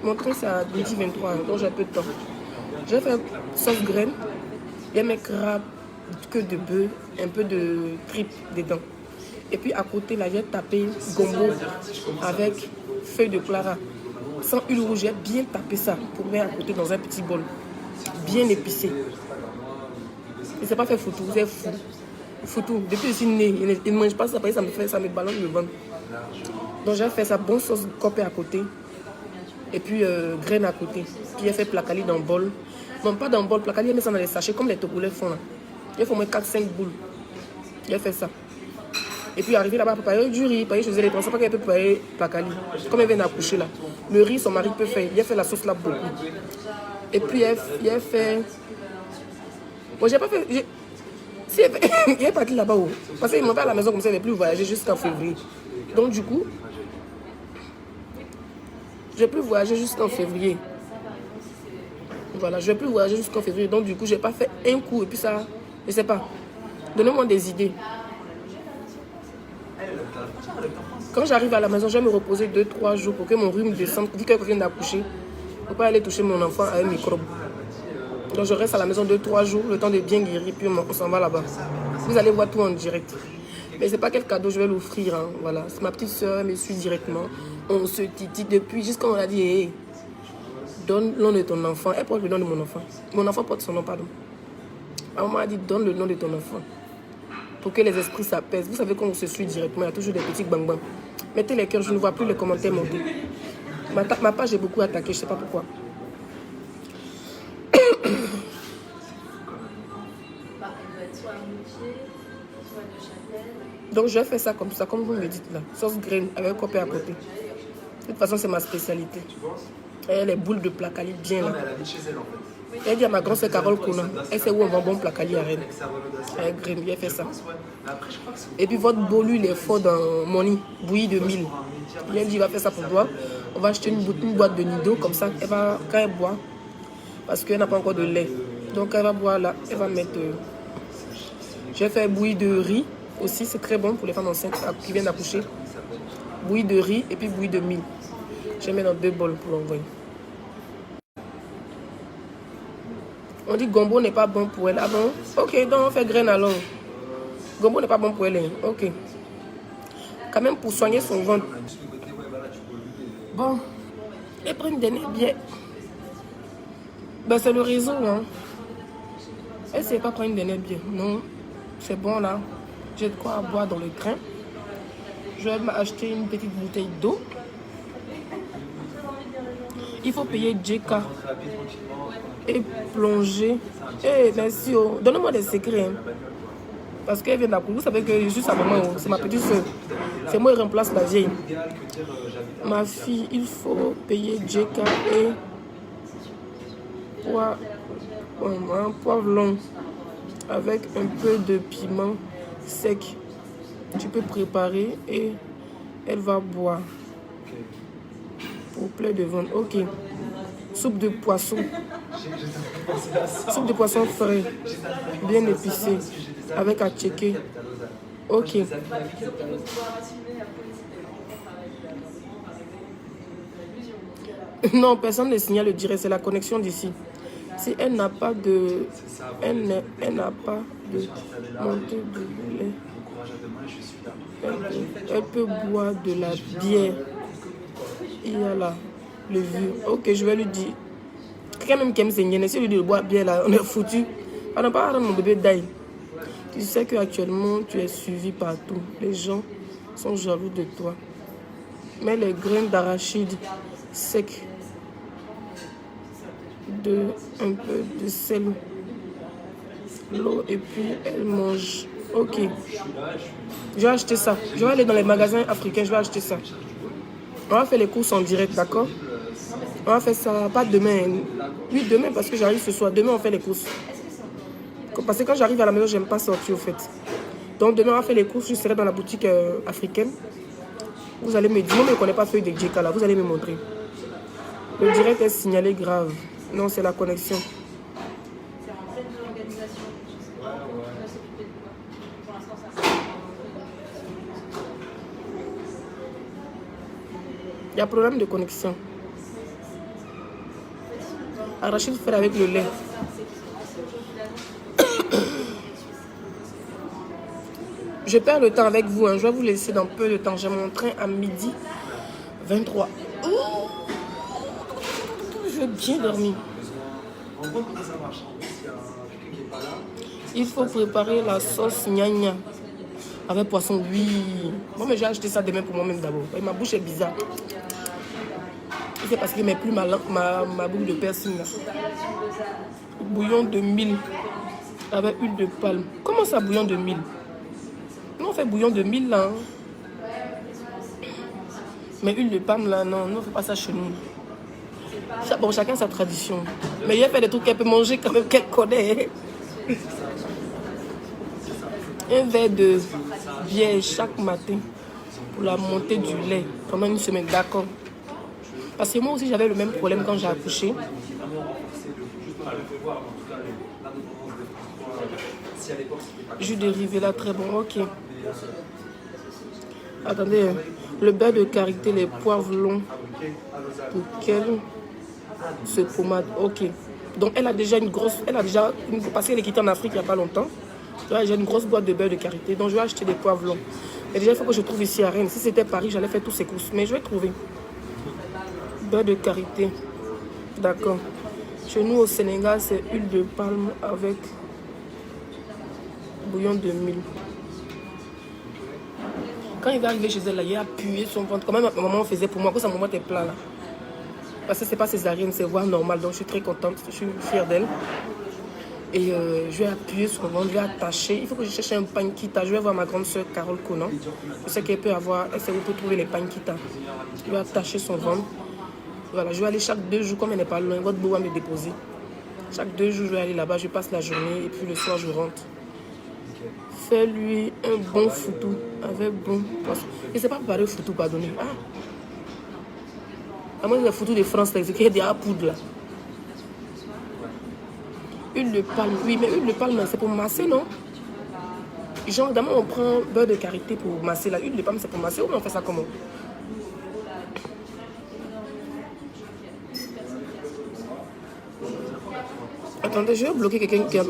mon train c'est à 12h23, donc j'ai un peu de temps. J'ai fait sauce graine, il y a mes crabes, queue de bœuf, un peu de tripes dedans. Et puis à côté là j'ai tapé gombo avec feuilles de clara. Sans huile rouge, j'ai bien tapé ça pour mettre à côté dans un petit bol. Bien épicé. Et c'est pas fait foutu, c'est fou. Foutu. Depuis que je suis née, il ne mange pas ça, ça me ballonne le ventre. Donc j'ai fait ça, bon sauce copé à côté. Et puis graines à côté. Puis j'ai fait placali dans le bol. Non, pas dans le bol, placali, j'ai mis ça dans les sachets comme les Togolais font là. J'ai fait au moins 4-5 boules. J'ai fait ça. Et puis arrivé là-bas, préparer du riz, je faisais les transports, pas qu'elle peut préparer placali. Comme elle vient d'accoucher là. Le riz, son mari peut faire. Il a fait la sauce là beaucoup. Et puis il a fait. Bon, j'ai pas fait. Si il est parti là-bas, parce qu'il m'en va à la maison comme ça, il ne va plus voyager jusqu'en février. Donc du coup, je ne vais plus voyager jusqu'en février. Voilà, je ne vais plus voyager jusqu'en février. Donc du coup, je n'ai pas fait un coup. Et puis ça, je ne sais pas. Donnez-moi des idées. Quand j'arrive à la maison, je vais me reposer 2-3 jours pour que mon rhume descende. Vu qu'elle vient d'accoucher, il ne faut pas aller toucher mon enfant à un microbe. Donc je reste à la maison 2-3 jours, le temps de bien guérir, puis on s'en va là-bas. Vous allez voir tout en direct. Mais c'est pas quel cadeau je vais l'offrir. Hein. Voilà. C'est ma petite soeur, elle me suit directement. On se titille depuis, jusqu'à on a dit, hey, donne le nom de ton enfant. Elle porte le nom de mon enfant. Mon enfant porte son nom, pardon. Ma maman a dit, donne le nom de ton enfant. Pour que les esprits s'apaisent. Vous savez, quand on se suit directement, il y a toujours des petits bang-bang. Mettez les cœurs, je ne vois plus les commentaires monter. Ma page est beaucoup attaquée, je ne sais pas pourquoi. Donc je vais faire ça comme ça, comme vous me dites là. Sauce graine avec copé à côté. De toute façon, c'est ma spécialité. Et les boules de placali bien là. Elle dit à ma grande sœur Carole Kona, elle sait où on vend bon placali à Rennes. Avec graine, elle fait ça. Et puis votre bolu, il est fort dans mon lit, bouillie de mil. Elle dit, il va faire ça pour toi. On va acheter une boîte de nido, comme ça, elle va, quand elle boit, parce qu'elle n'a pas encore de lait. Donc elle va boire là, elle va mettre... J'ai fait bouillie de riz aussi, c'est très bon pour les femmes enceintes qui viennent d'accoucher. Bouillie de riz et puis bouillie de mil. Je mets dans 2 bols pour l'envoyer. On dit gombo n'est pas bon pour elle. Ah bon? Ok, donc on fait graine alors. Gombo n'est pas bon pour elle. Hein? Ok. Quand même pour soigner son ventre. Bon. Elle prend une dernière bière. Ben c'est le réseau. Hein. Elle ne sait pas prendre une dernière bière. Non. C'est bon là. J'ai de quoi boire dans le train. Je vais m'acheter une petite bouteille d'eau. Il faut payer JK et plonger. Eh, merci. Oh. Donnez-moi des secrets. Hein. Parce qu'elle vient d'accoucher. Vous savez que juste à maman, c'est ma petite soeur. C'est moi qui remplace la vieille. Ma fille, il faut payer JK et un poivre long avec un peu de piment sec. Tu peux préparer et elle va boire. Pour plein de ventre. Ok. Soupe de poisson. Soupe de poisson frais. Bien épicé. Avec à checker. Ok. Non, personne ne signale le direct. C'est la connexion d'ici. Si elle n'a pas de... Elle n'a pas de montée de lait. Elle peut boire de la bière. Il y a là le vieux. Ok, je vais lui dire. Quelqu'un même qui aime saigner, si lui dit de boire bien là, on est foutu. Pardon, pas mon bébé d'ail. Tu sais qu'actuellement tu es suivi partout. Les gens sont jaloux de toi. Mets les graines d'arachide secs. Un peu de sel. L'eau et puis elle mange. Ok. Je vais acheter ça. Je vais aller dans les magasins africains, je vais acheter ça. On va faire les courses en direct, d'accord? On va faire ça, pas demain. Oui, demain, parce que j'arrive ce soir. Demain, on fait les courses. Parce que quand j'arrive à la maison, j'aime pas sortir, au fait. Donc, demain, on va faire les courses. Je serai dans la boutique africaine. Vous allez me dire, moi, je ne connais pas feuille de JK là. Vous allez me montrer. Le direct est signalé grave. Non, c'est la connexion. C'est en pleine organisation. On va s'occuper de quoi? Pour l'instant, ça Il y a problème de connexion. Arachide faire avec le lait. Je perds le temps avec vous. Hein. Je vais vous laisser dans peu de temps. J'ai mon train à midi 23. J'ai bien dormi. En gros, comment ça marche? En fait, il y a quelqu'un qui n'est pas là. Il faut préparer la sauce gna avec poisson. Oui. Moi, mais j'ai acheté ça demain pour moi-même d'abord. Ma bouche est bizarre. C'est parce qu'il ne met plus ma boucle de persil là. Bouillon de mil avec huile de palme. Comment ça, bouillon de mil? Nous, on fait bouillon de mil là. Hein. Mais huile de palme là, non, on ne fait pas ça chez nous. Bon, chacun sa tradition. Mais il a fait des trucs qu'elle peut manger quand même, qu'elle connaît. Un verre de bière chaque matin pour la montée du lait pendant une semaine, d'accord. Parce que moi aussi, j'avais le même problème quand j'ai accouché. Jus dérivé là, très bon, ok. Attendez, le beurre de karité, les poivres longs, pour qu'elle se pommade, ok. Donc elle a déjà parce qu'elle est quittée en Afrique il n'y a pas longtemps. J'ai une grosse boîte de beurre de karité, donc je vais acheter des poivres longs. Mais déjà, il faut que je trouve ici à Rennes. Si c'était Paris, j'allais faire tous ces courses, mais je vais trouver. Beurre de karité, d'accord. Chez nous au Sénégal, c'est huile de palme avec bouillon de mil. Quand il va arriver chez elle, là, il a appuyé son ventre. Quand même, ma maman faisait pour moi, que sa maman était plat là. Parce que c'est pas césarienne, c'est voie normale. Donc je suis très contente, je suis fière d'elle. Et je vais appuyer sur le ventre, je vais attacher. Il faut que je cherche un pankita. Je vais voir ma grande soeur Carole Conan. Je sais qu'elle peut avoir, elle peut trouver les pankita. Je vais attacher son ventre. Voilà, je vais aller chaque 2 jours, comme elle n'est pas loin, votre beau va me déposer. Chaque 2 jours, je vais aller là-bas, je passe la journée et puis le soir, je rentre. Fais-lui un bon foutou avec bon poisson. Je ne sais pas préparer le foutou, pardonnez. Ah, à moi, le foutou de France, c'est qu'il y a des poudre là. Huile de palme, oui, mais huile de palme, c'est pour masser, non? Genre, d'abord, on prend beurre de karité pour masser. La huile de palme, c'est pour masser ou on fait ça comment? Attendez, je vais bloquer quelqu'un qui a...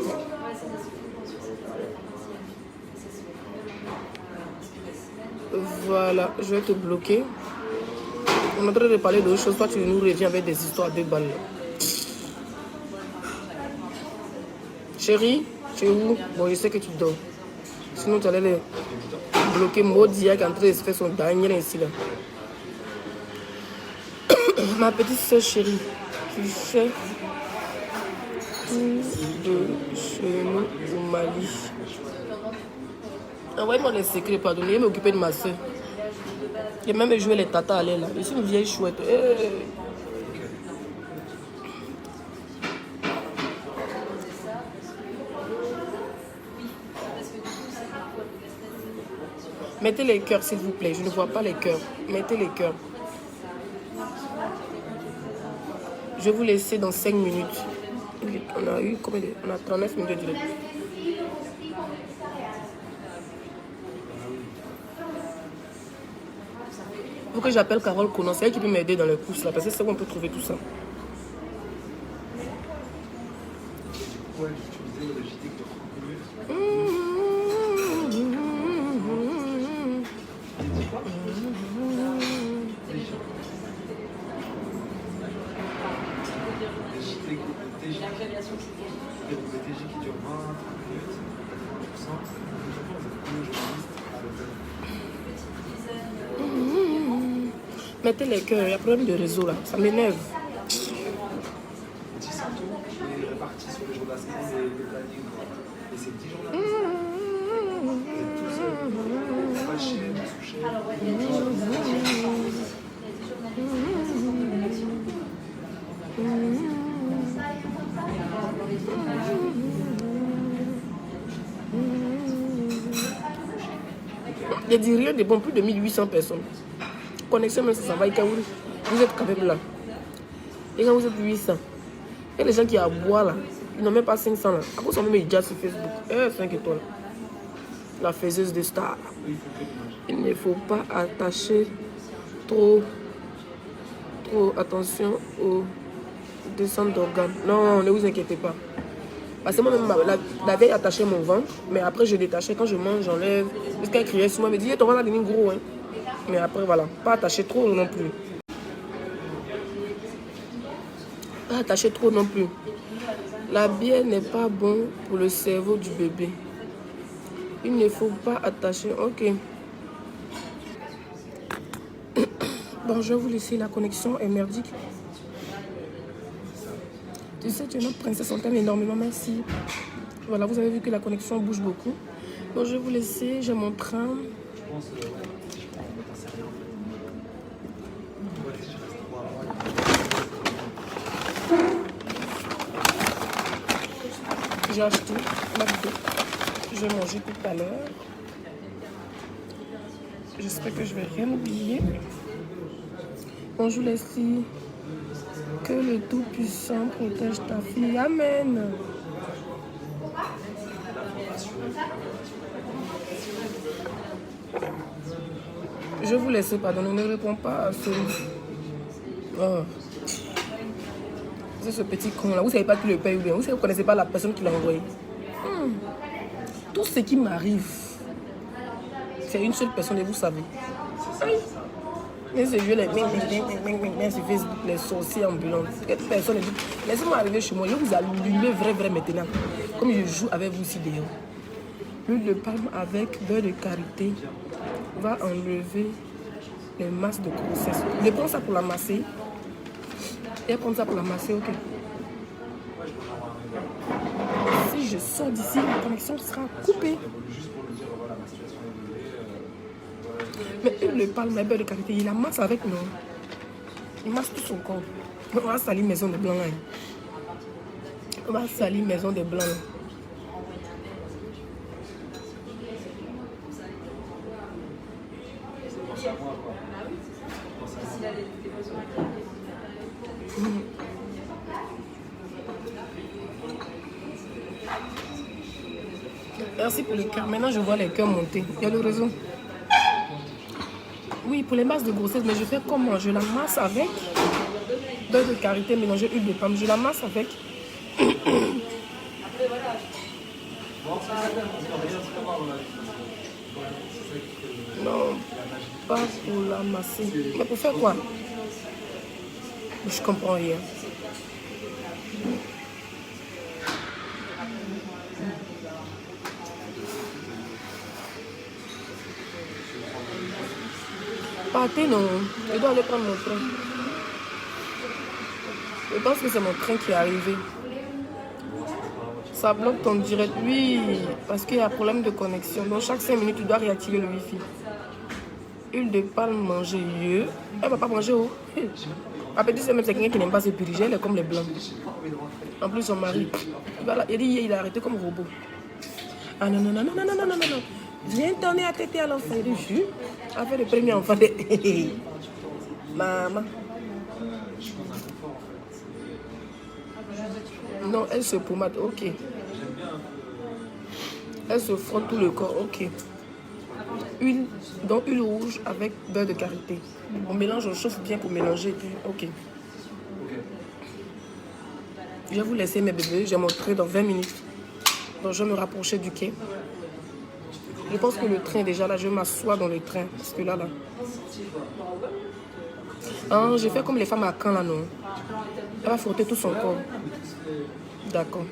Voilà, je vais te bloquer. On est en train de parler d'autre chose. Toi, tu nous reviens avec des histoires de balles. Chérie, tu es où? Bon, je sais que tu dors. Sinon, tu allais les bloquer. Maudia qui est en train de se faire son dernier ici là. Ma petite soeur chérie, tu fais tout de chez nous au Mali. Envoyez-moi les secrets, pardonnez, m'occuper de ma soeur. J'ai même joué les tatas à l'air là. Je suis une vieille chouette. Mettez les cœurs, s'il vous plaît. Je ne vois pas les cœurs. Mettez les cœurs. Je vais vous laisser dans 5 minutes. On a eu combien de... On a 39 minutes de direct. Il faut que j'appelle Carole Conan. C'est elle qui peut m'aider dans les courses là. Parce que c'est où on peut trouver tout ça. Ouais, j'utilisais le JT de 30 minutes. Le TJ qui dure 20 minutes, 80%, Mettez les cœurs, il y a problème de réseau là, ça m'énerve. Petit symptômes, on est répartis sur les jours de la semaine, les plannings. Et c'est 10 jours là. Vous êtes tous fâchés, souchés. Alors, ouais, il y a des journalistes, il y a des journalistes qui sont de l'élection. Il dit rien de bon, plus de 1800 personnes. Connexion, même si ça va, vous êtes quand même là. Et quand vous êtes 800, il y a des gens qui aboient là, ils n'ont même pas 500 là. À cause de même déjà sur Facebook. 5 étoiles. La faiseuse de stars. Il ne faut pas attacher trop attention aux descentes d'organes. Non, ne vous inquiétez pas. Parce que moi-même, la veille attachait mon ventre, mais après je détachais. Quand je mange, j'enlève. Parce qu'elle criait sur moi, elle me dit ton ventre va devenir gros. Hein. Mais après, voilà, pas attacher trop non plus. Pas attacher trop non plus. La bière n'est pas bon pour le cerveau du bébé. Il ne faut pas attacher. Ok. Bon, je vais vous laisser. La connexion est merdique. Tu sais, tu es notre princesse, on t'aime énormément, merci. Voilà, vous avez vu que la connexion bouge beaucoup. Donc, je vais vous laisser, j'ai mon train. J'ai acheté McDo. Je vais manger tout à l'heure. J'espère que je vais rien oublier. Bonjour Leslie. Que le Tout-Puissant protège ta fille. Amen. Je vous laisse, pardon, ne réponds pas à ce... Oh. C'est ce petit con là. Vous savez pas qui le paye ou bien. Vous ne connaissez pas la personne qui l'a envoyé. Tout ce qui m'arrive, c'est une seule personne et vous savez. Mais c'est vieux, les sur Facebook, les sorciers ambulants. Personne ne dit, laissez-moi arriver chez moi, je vous allume vrai maintenant. Comme je joue avec vous ici dehors. L'huile de palme avec beurre de karité va enlever les masses de grossesse. Je prends ça pour la masser. Et prendre ça pour la masser, ok. Si je sors d'ici, la connexion sera coupée. Mais il ne parle même pas de qualité. Il la masse avec nous. Il masse tout son corps. On va salir maison de blanc. On va salir maison de blanc. Merci pour les cœurs. Maintenant, je vois les cœurs monter. Il y a le réseau. Oui, pour les masses de grossesse, mais je fais comment? Je la masse avec beurre de karité mélangé huile de palme. Je la masse avec. Non, pas pour la masser. Mais pour faire quoi? Je comprends rien. Partez, non. Je dois aller prendre mon train. Je pense que c'est mon train qui est arrivé. Ça bloque ton direct. Oui, parce qu'il y a un problème de connexion. Donc chaque 5 minutes, tu dois réactiver le wifi. Huile de palme manger mieux. Elle ne va pas manger haut. Ma petite sœur, c'est quelqu'un qui n'aime pas se puriger. Elle est comme les blancs. En plus, son mari, il dit il a arrêté comme robot. Ah non. Viens donner à téter à l'enfant. Il dit, a fait le premier enfant de... Maman. Non, elle se pommade, ok. Elle se frotte tout le corps, ok. Huile, donc huile rouge avec beurre de karité. On mélange, on chauffe bien pour mélanger, puis ok. Je vais vous laisser mes bébés, j'ai mon train dans 20 minutes. Donc je vais me rapprocher du quai. Je pense que le train est déjà là, je m'assois dans le train. Parce que là. Ah, j'ai fait comme les femmes à Caen là, non. Elle va frotter tout son corps. D'accord.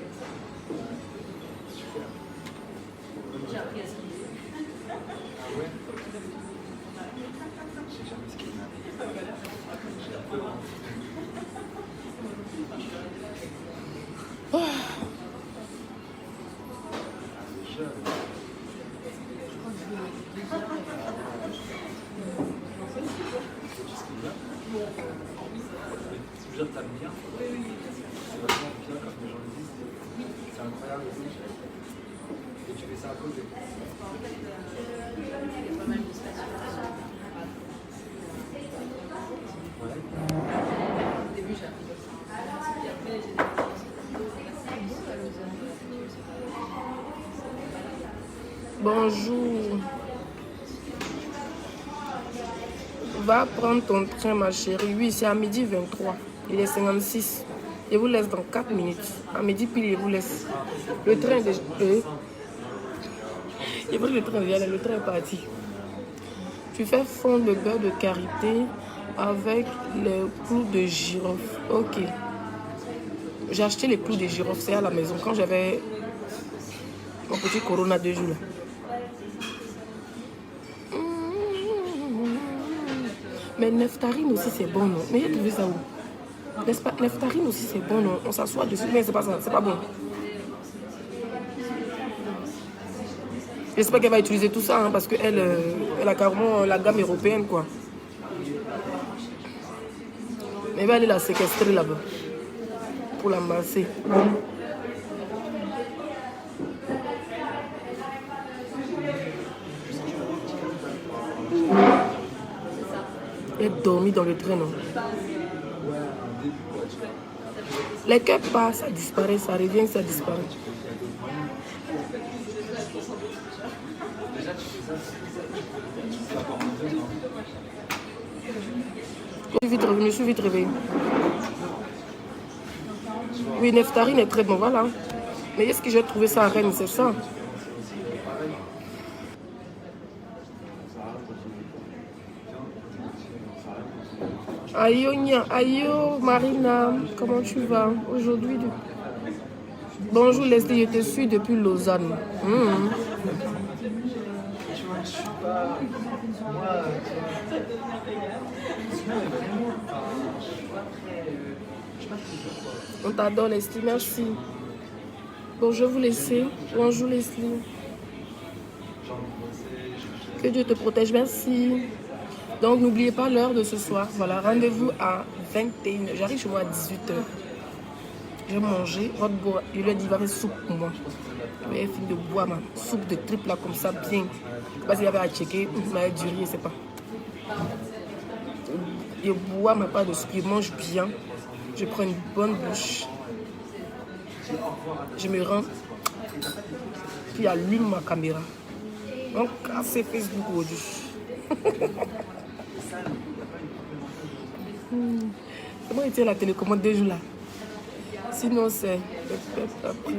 T'aimes bien, c'est vachement bien comme les gens le disent, c'est incroyable. Et tu fais ça à côté. Il y a pas mal de stations. Ouais. Au début, j'ai appris comme ça. Et après, j'ai des Bonjour. Va prendre ton train, ma chérie. Oui, c'est à midi 23. Il est 56. Je vous laisse dans 4 minutes. À midi pile, je vous laisse. Le train est déjà... Il faut que le train vienne. Le train est parti. Tu fais fondre le beurre de karité avec les clous de girofle. Ok. J'ai acheté les clous de girofle. C'est à la maison. Quand j'avais mon petit Corona 2 jours là. Mais Neftarine aussi c'est bon, non? Mais j'ai trouvé ça où? N'est-ce pas? Neftarine aussi c'est bon, non? On s'assoit dessus, mais c'est pas ça, c'est pas bon. J'espère qu'elle va utiliser tout ça, hein, parce qu'elle elle a carrément la gamme européenne, quoi. Mais elle va aller la séquestrer là-bas. Pour la masser. Elle est dormie dans le train, non? Les cœurs passent, ça disparaît, ça revient, ça disparaît. Je suis vite réveillée. Oui, Neftarine est très bon, voilà. Mais est-ce que j'ai trouvé ça à Rennes, c'est ça? Ayo, ayo, Marina, comment tu vas aujourd'hui? Bonjour Leslie, je te suis depuis Lausanne. On t'adore Leslie, merci. Bon, je vais vous laisser. Bonjour Leslie. Que Dieu te protège, merci. Donc n'oubliez pas l'heure de ce soir. Voilà, rendez-vous à 21h. J'arrive chez moi à 18h. Je vais manger. Je lui ai dit, il va faire soupe pour moi. Il va finir de boire ma soupe de triple là, comme ça, bien. Parce qu'il y avait à checker, il m'avait du riz, je ne sais pas. Je bois ma part de soupe, je mange bien. Je prends une bonne bouche. Je me rends. Puis allume ma caméra. Donc, c'est Facebook aujourd'hui. Comment était la télécommande 2 jours là? Sinon, c'est après.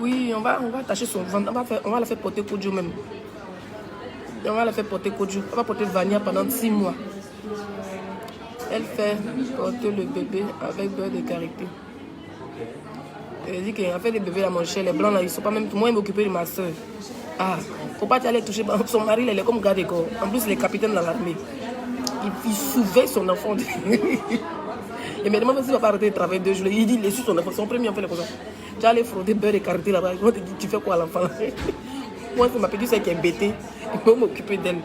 Oui, on va attacher son ventre. On va la faire porter Kodjo même. Et on va la faire porter Kodjo. On va porter Vania pendant 6 mois. Elle fait porter le bébé avec beurre de karité. Elle dit qu'elle a fait des bébés à mon cher. Les blancs là, ils sont pas même. Moi, ils m'occupaient de ma soeur. Ah, faut pas aller toucher. Son mari, il est comme garde corps. En plus, il est capitaine dans l'armée. Il surveille son enfant. Et me demande s'il ne va pas arrêter de travailler 2 jours. Il dit, il est sur son enfant. Son premier enfant, il est comme ça. Tu vas aller frauder beurre et karité là-bas. Moi, tu fais quoi à l'enfant? Moi, c'est ma petite soeur qui est bêtée. Il peut m'occuper d'elle.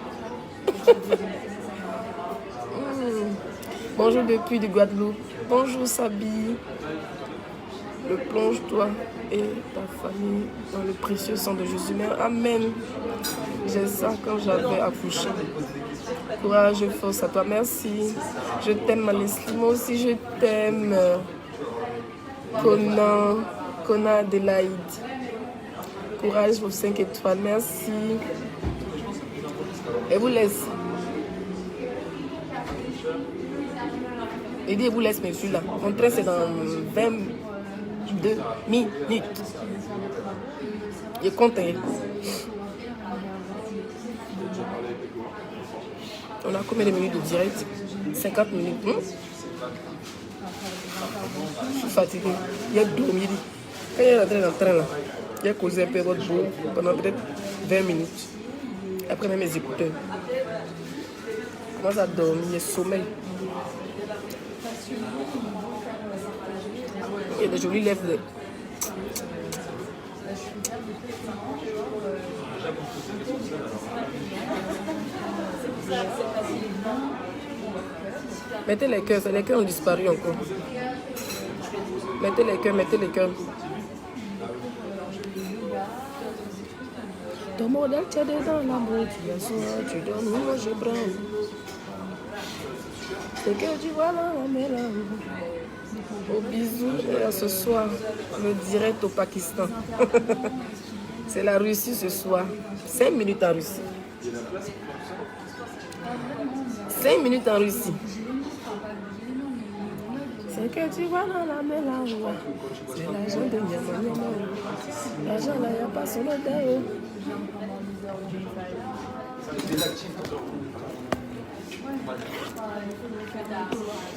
Bonjour depuis de Guadeloupe. Bonjour Sabi. Le plonge-toi et ta famille dans le précieux sang de Jésus. Amen. J'ai ça quand j'avais accouché. Courage et force à toi. Merci. Je t'aime, ma Leslie. Moi aussi, je t'aime. Kona Adelaide. Courage pour 5 étoiles. Merci. Et vous laisse. Et dit, vous laisse, mais celui-là. Mon train, c'est dans 22 minutes. Je compte. On a combien de minutes de direct? 50 minutes. Je suis fatigué. Il y a dormi. Quand il est rentré dans le train, là, il a causé un peu votre bout pendant peut-être 20 minutes. Après même mes écouteurs. Je commence à dormir, sommeil. Il y a des jolies lèvres. Mettez les cœurs ont disparu encore. Mettez les cœurs. Ton modèle, tu es dedans, l'amour, tu es soin, tu donnes, moi je prends. Ce que tu vois là, on met là. Au bisou, et à ce soir, le direct au Pakistan. C'est la Russie ce soir. 5 minutes en Russie. 5 minutes en Russie. C'est que tu vois dans la mélange. C'est l'argent de Niamaniama. L'argent là, il n'y a pas son odeur.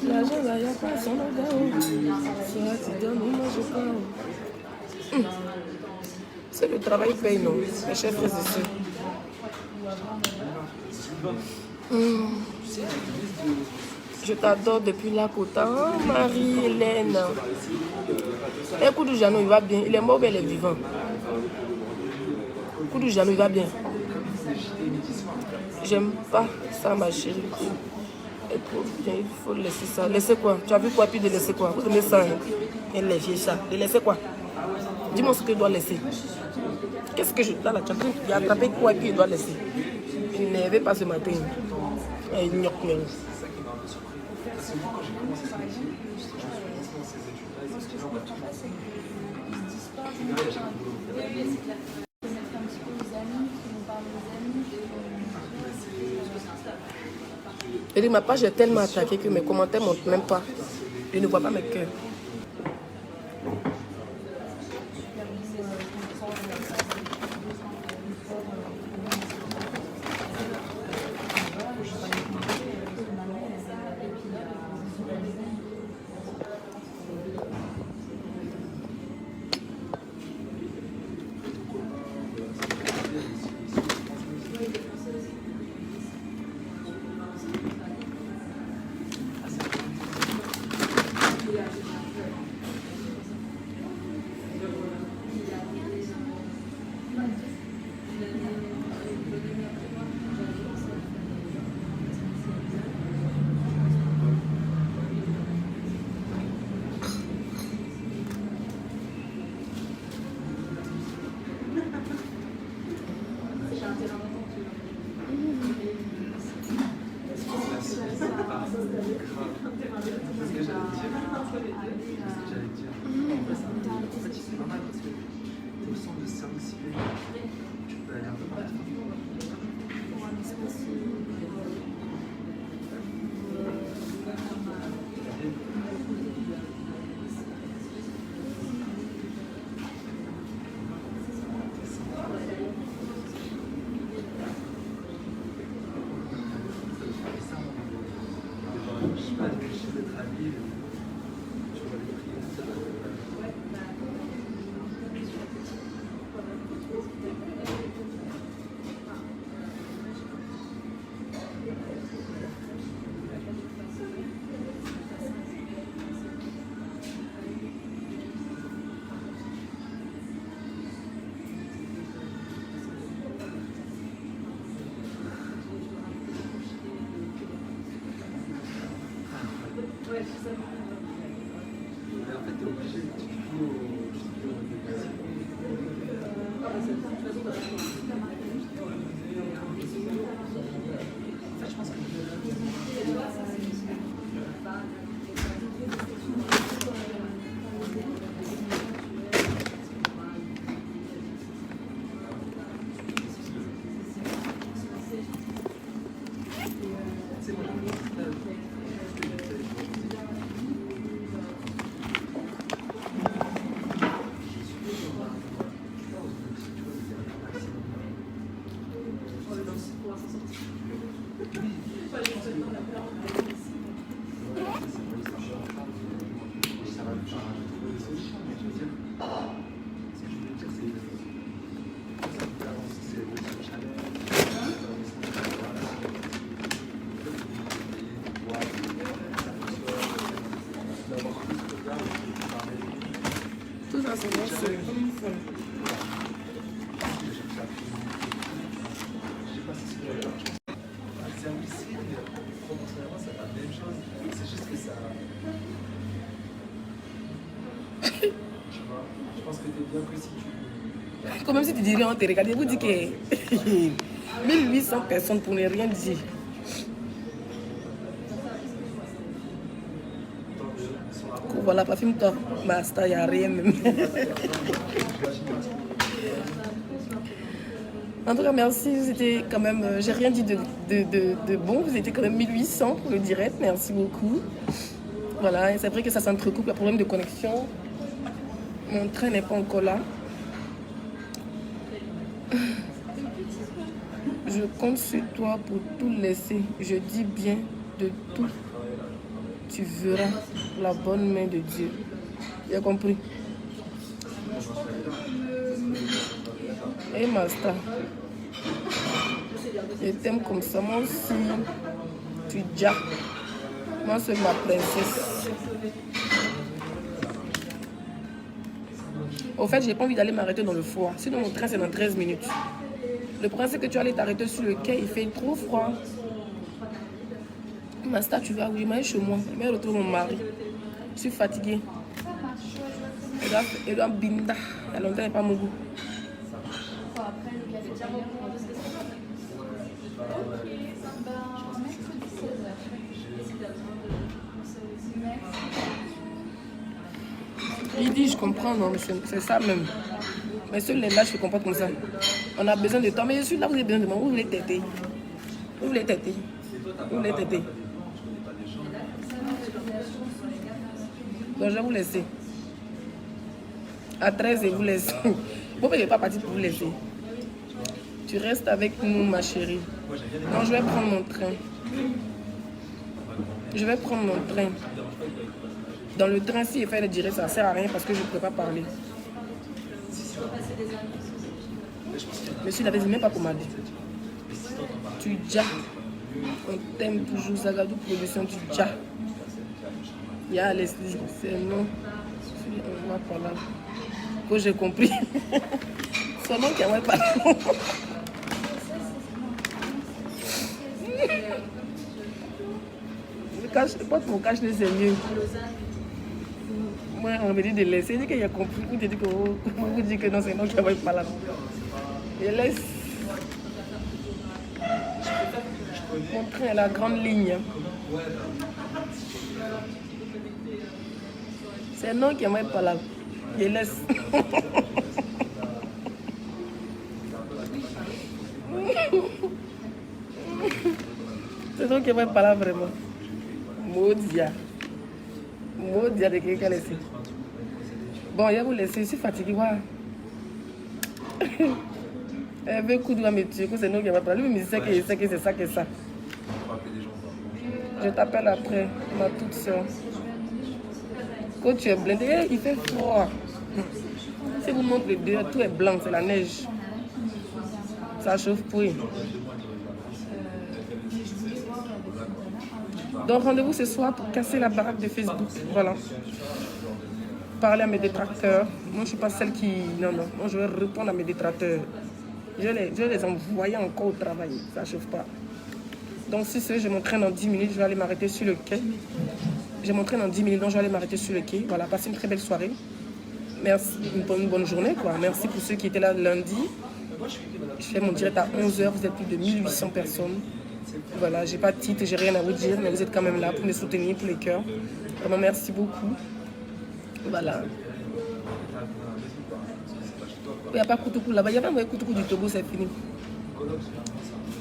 L'argent là, il n'y a pas son odeur. Soit tu donnes, moi je prends. C'est le travail paye, non? Mes chers frères et sœurs. Je t'adore depuis la côte. Oh, Marie-Hélène. Un coup de Jeannot, il va bien. Il est mort, mais il est vivant. Coup de Jeannot, il va bien. J'aime pas ça, ma chérie. Il faut laisser ça. Laisser quoi? Tu as vu quoi? Puis de laisser quoi? Vous aimez ça, hein? Et les vieilles chats. De laisser quoi? Dis-moi ce que je dois laisser. Qu'est-ce que je dois là? Tu as attrapé quoi et puis il doit laisser? Je n'avais pas ce matin. Il n'y a rien. Parce que moi, quand j'ai commencé ce métier, je me suis lancé dans ces études-là, et c'est ce qu'ils ont tout. Et derrière, j'ai un boulot. Et ma page est tellement attaquée que mes commentaires ne montent même pas. Je ne vois pas mes cœurs. C'est un missile, proportionnellement, c'est la même chose. C'est juste que ça. Tu vois, je pense que t'es bien que si tu. Comme même si tu dirais, on te regarde, vous dites que 1800 personnes pour ne rien dire. Voilà, pas filme-toi. Basta, il n'y a rien même. En tout cas, merci. C'était quand même. J'ai rien dit de bon. Vous étiez quand même 1800 pour le direct. Merci beaucoup. Voilà, et c'est vrai que ça s'entrecoupe. Il y a problème de connexion. Mon train n'est pas encore là. Je compte sur toi pour tout laisser. Je dis bien de tout. Tu verras la bonne main de Dieu. Tu as compris? Et Master, je t'aime comme ça. Moi aussi, tu es déjà. Moi, c'est ma princesse. Au fait, j'ai pas envie d'aller m'arrêter dans le froid. Sinon, mon train, c'est dans 13 minutes. Le problème, c'est que tu allais t'arrêter sur le quai, il fait trop froid. Masta, tu vas où? Je m'arrête chez moi. Je vais retrouver mon mari. Je suis fatiguée. Elle doit binda. Il y a longtemps, il n'y a pas mon goût. Il dit, je comprends, non, c'est ça même. Mais seul les lâches se comportent comme ça. On a besoin de toi, mais je suis là, vous avez besoin de moi. Vous voulez têter? Vous voulez têter? Vous voulez têter? Donc je vais vous laisser. À 13, je vous laisse. Vous ne pouvez pas partir pour vous laisser. Tu restes avec nous, ma chérie. Non, je vais prendre mon train. Je vais prendre mon train. Dans le train, si je fais le direct, ça ne sert à rien parce que je ne peux pas parler. Monsieur, il n'avait même pas commandé. Tu déjà. On t'aime toujours. Zagadou Production, tu déjà. Il y a Leslie, c'est non. On voit par là. Que j'ai compris. Son nom qui envoie par là. Mon cache, c'est mieux. Moi, on me dit de laisser. Il dit qu'il a compris. Vous dites que vous dites que non, c'est non qui envoie par là. Je laisse. Mon train est la grande ligne. C'est non qui envoie par là. Je laisse. C'est non qui envoie par là vraiment. Maudia. Maudia de quelqu'un laissé. Bon, je vais vous laisser. Je suis fatiguée. Voilà. Elle veut coup de me tuer. C'est nous qui envoie par là. Lui, il me sait que c'est ça que ça. Je t'appelle après, ma toute soeur. Quand tu es blindé, il fait froid. Si vous montrez dehors, tout est blanc, c'est la neige. Ça chauffe pour eux. Donc rendez-vous ce soir pour casser la baraque de Facebook. Voilà. Parler à mes détracteurs. Moi, je ne suis pas celle qui... Non. Moi, je vais répondre à mes détracteurs. Je vais les envoyer encore au travail. Ça ne chauffe pas. Donc si je m'entraîne dans 10 minutes, je vais aller m'arrêter sur le quai. Je m'entraîne dans 10 minutes, donc je vais aller m'arrêter sur le quai. Voilà, passez une très belle soirée. Merci, une bonne journée, quoi. Merci pour ceux qui étaient là lundi. Je fais mon direct à 11h, vous êtes plus de 1800 personnes. Voilà, j'ai pas de titre, j'ai rien à vous dire, mais vous êtes quand même là pour me soutenir, pour les cœurs. Vraiment, merci beaucoup. Voilà. Il n'y a pas Koutoukou là-bas, il y a pas un Koutoukou du Togo, c'est fini.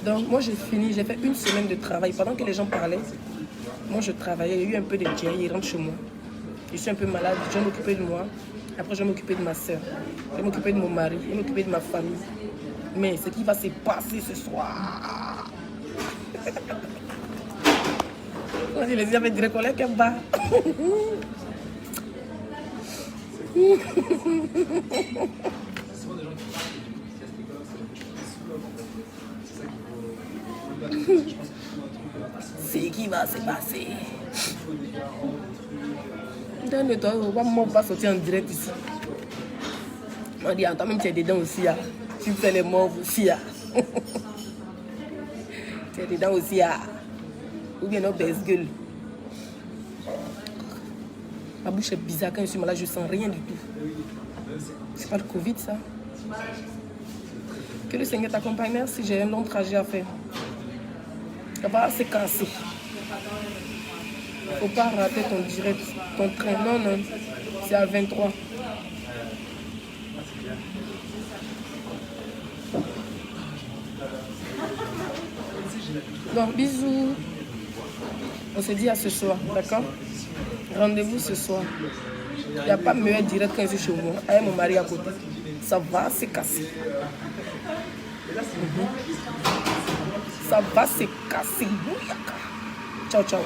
Donc moi j'ai fini, j'ai fait une semaine de travail. Pendant que les gens parlaient, moi je travaillais, il y a eu un peu de diarrhée, il rentre chez moi. Je suis un peu malade, je vais m'occuper de moi. Après je vais m'occuper de ma soeur, je vais m'occuper de mon mari, je vais m'occuper de ma famille. Mais ce qui va se passer ce soir... Quand je les dis avec des collègues, qu'elle bat. Ce qui va se passer. Donne-toi, on va sortir en direct ici. On dit, toi-même, tu es dedans aussi. Hein. Tu fais les morts aussi. Hein. Tu es dedans aussi. Hein. Ou bien nos baisse-gueule. Ma bouche est bizarre. Quand je suis malade, je ne sens rien du tout. C'est pas le Covid, ça. Que le Seigneur t'accompagne. Merci, j'ai un long trajet à faire. Ça va se casser. Faut pas rater ton direct, ton train. Non, non. C'est à 23. Donc, bisous. On se dit à ce soir, d'accord? Rendez-vous ce soir. Il n'y a pas meilleur direct quand je suis chez moi. Avec mon mari à côté. Ça va se casser. Ça va se casser. Ciao, ciao.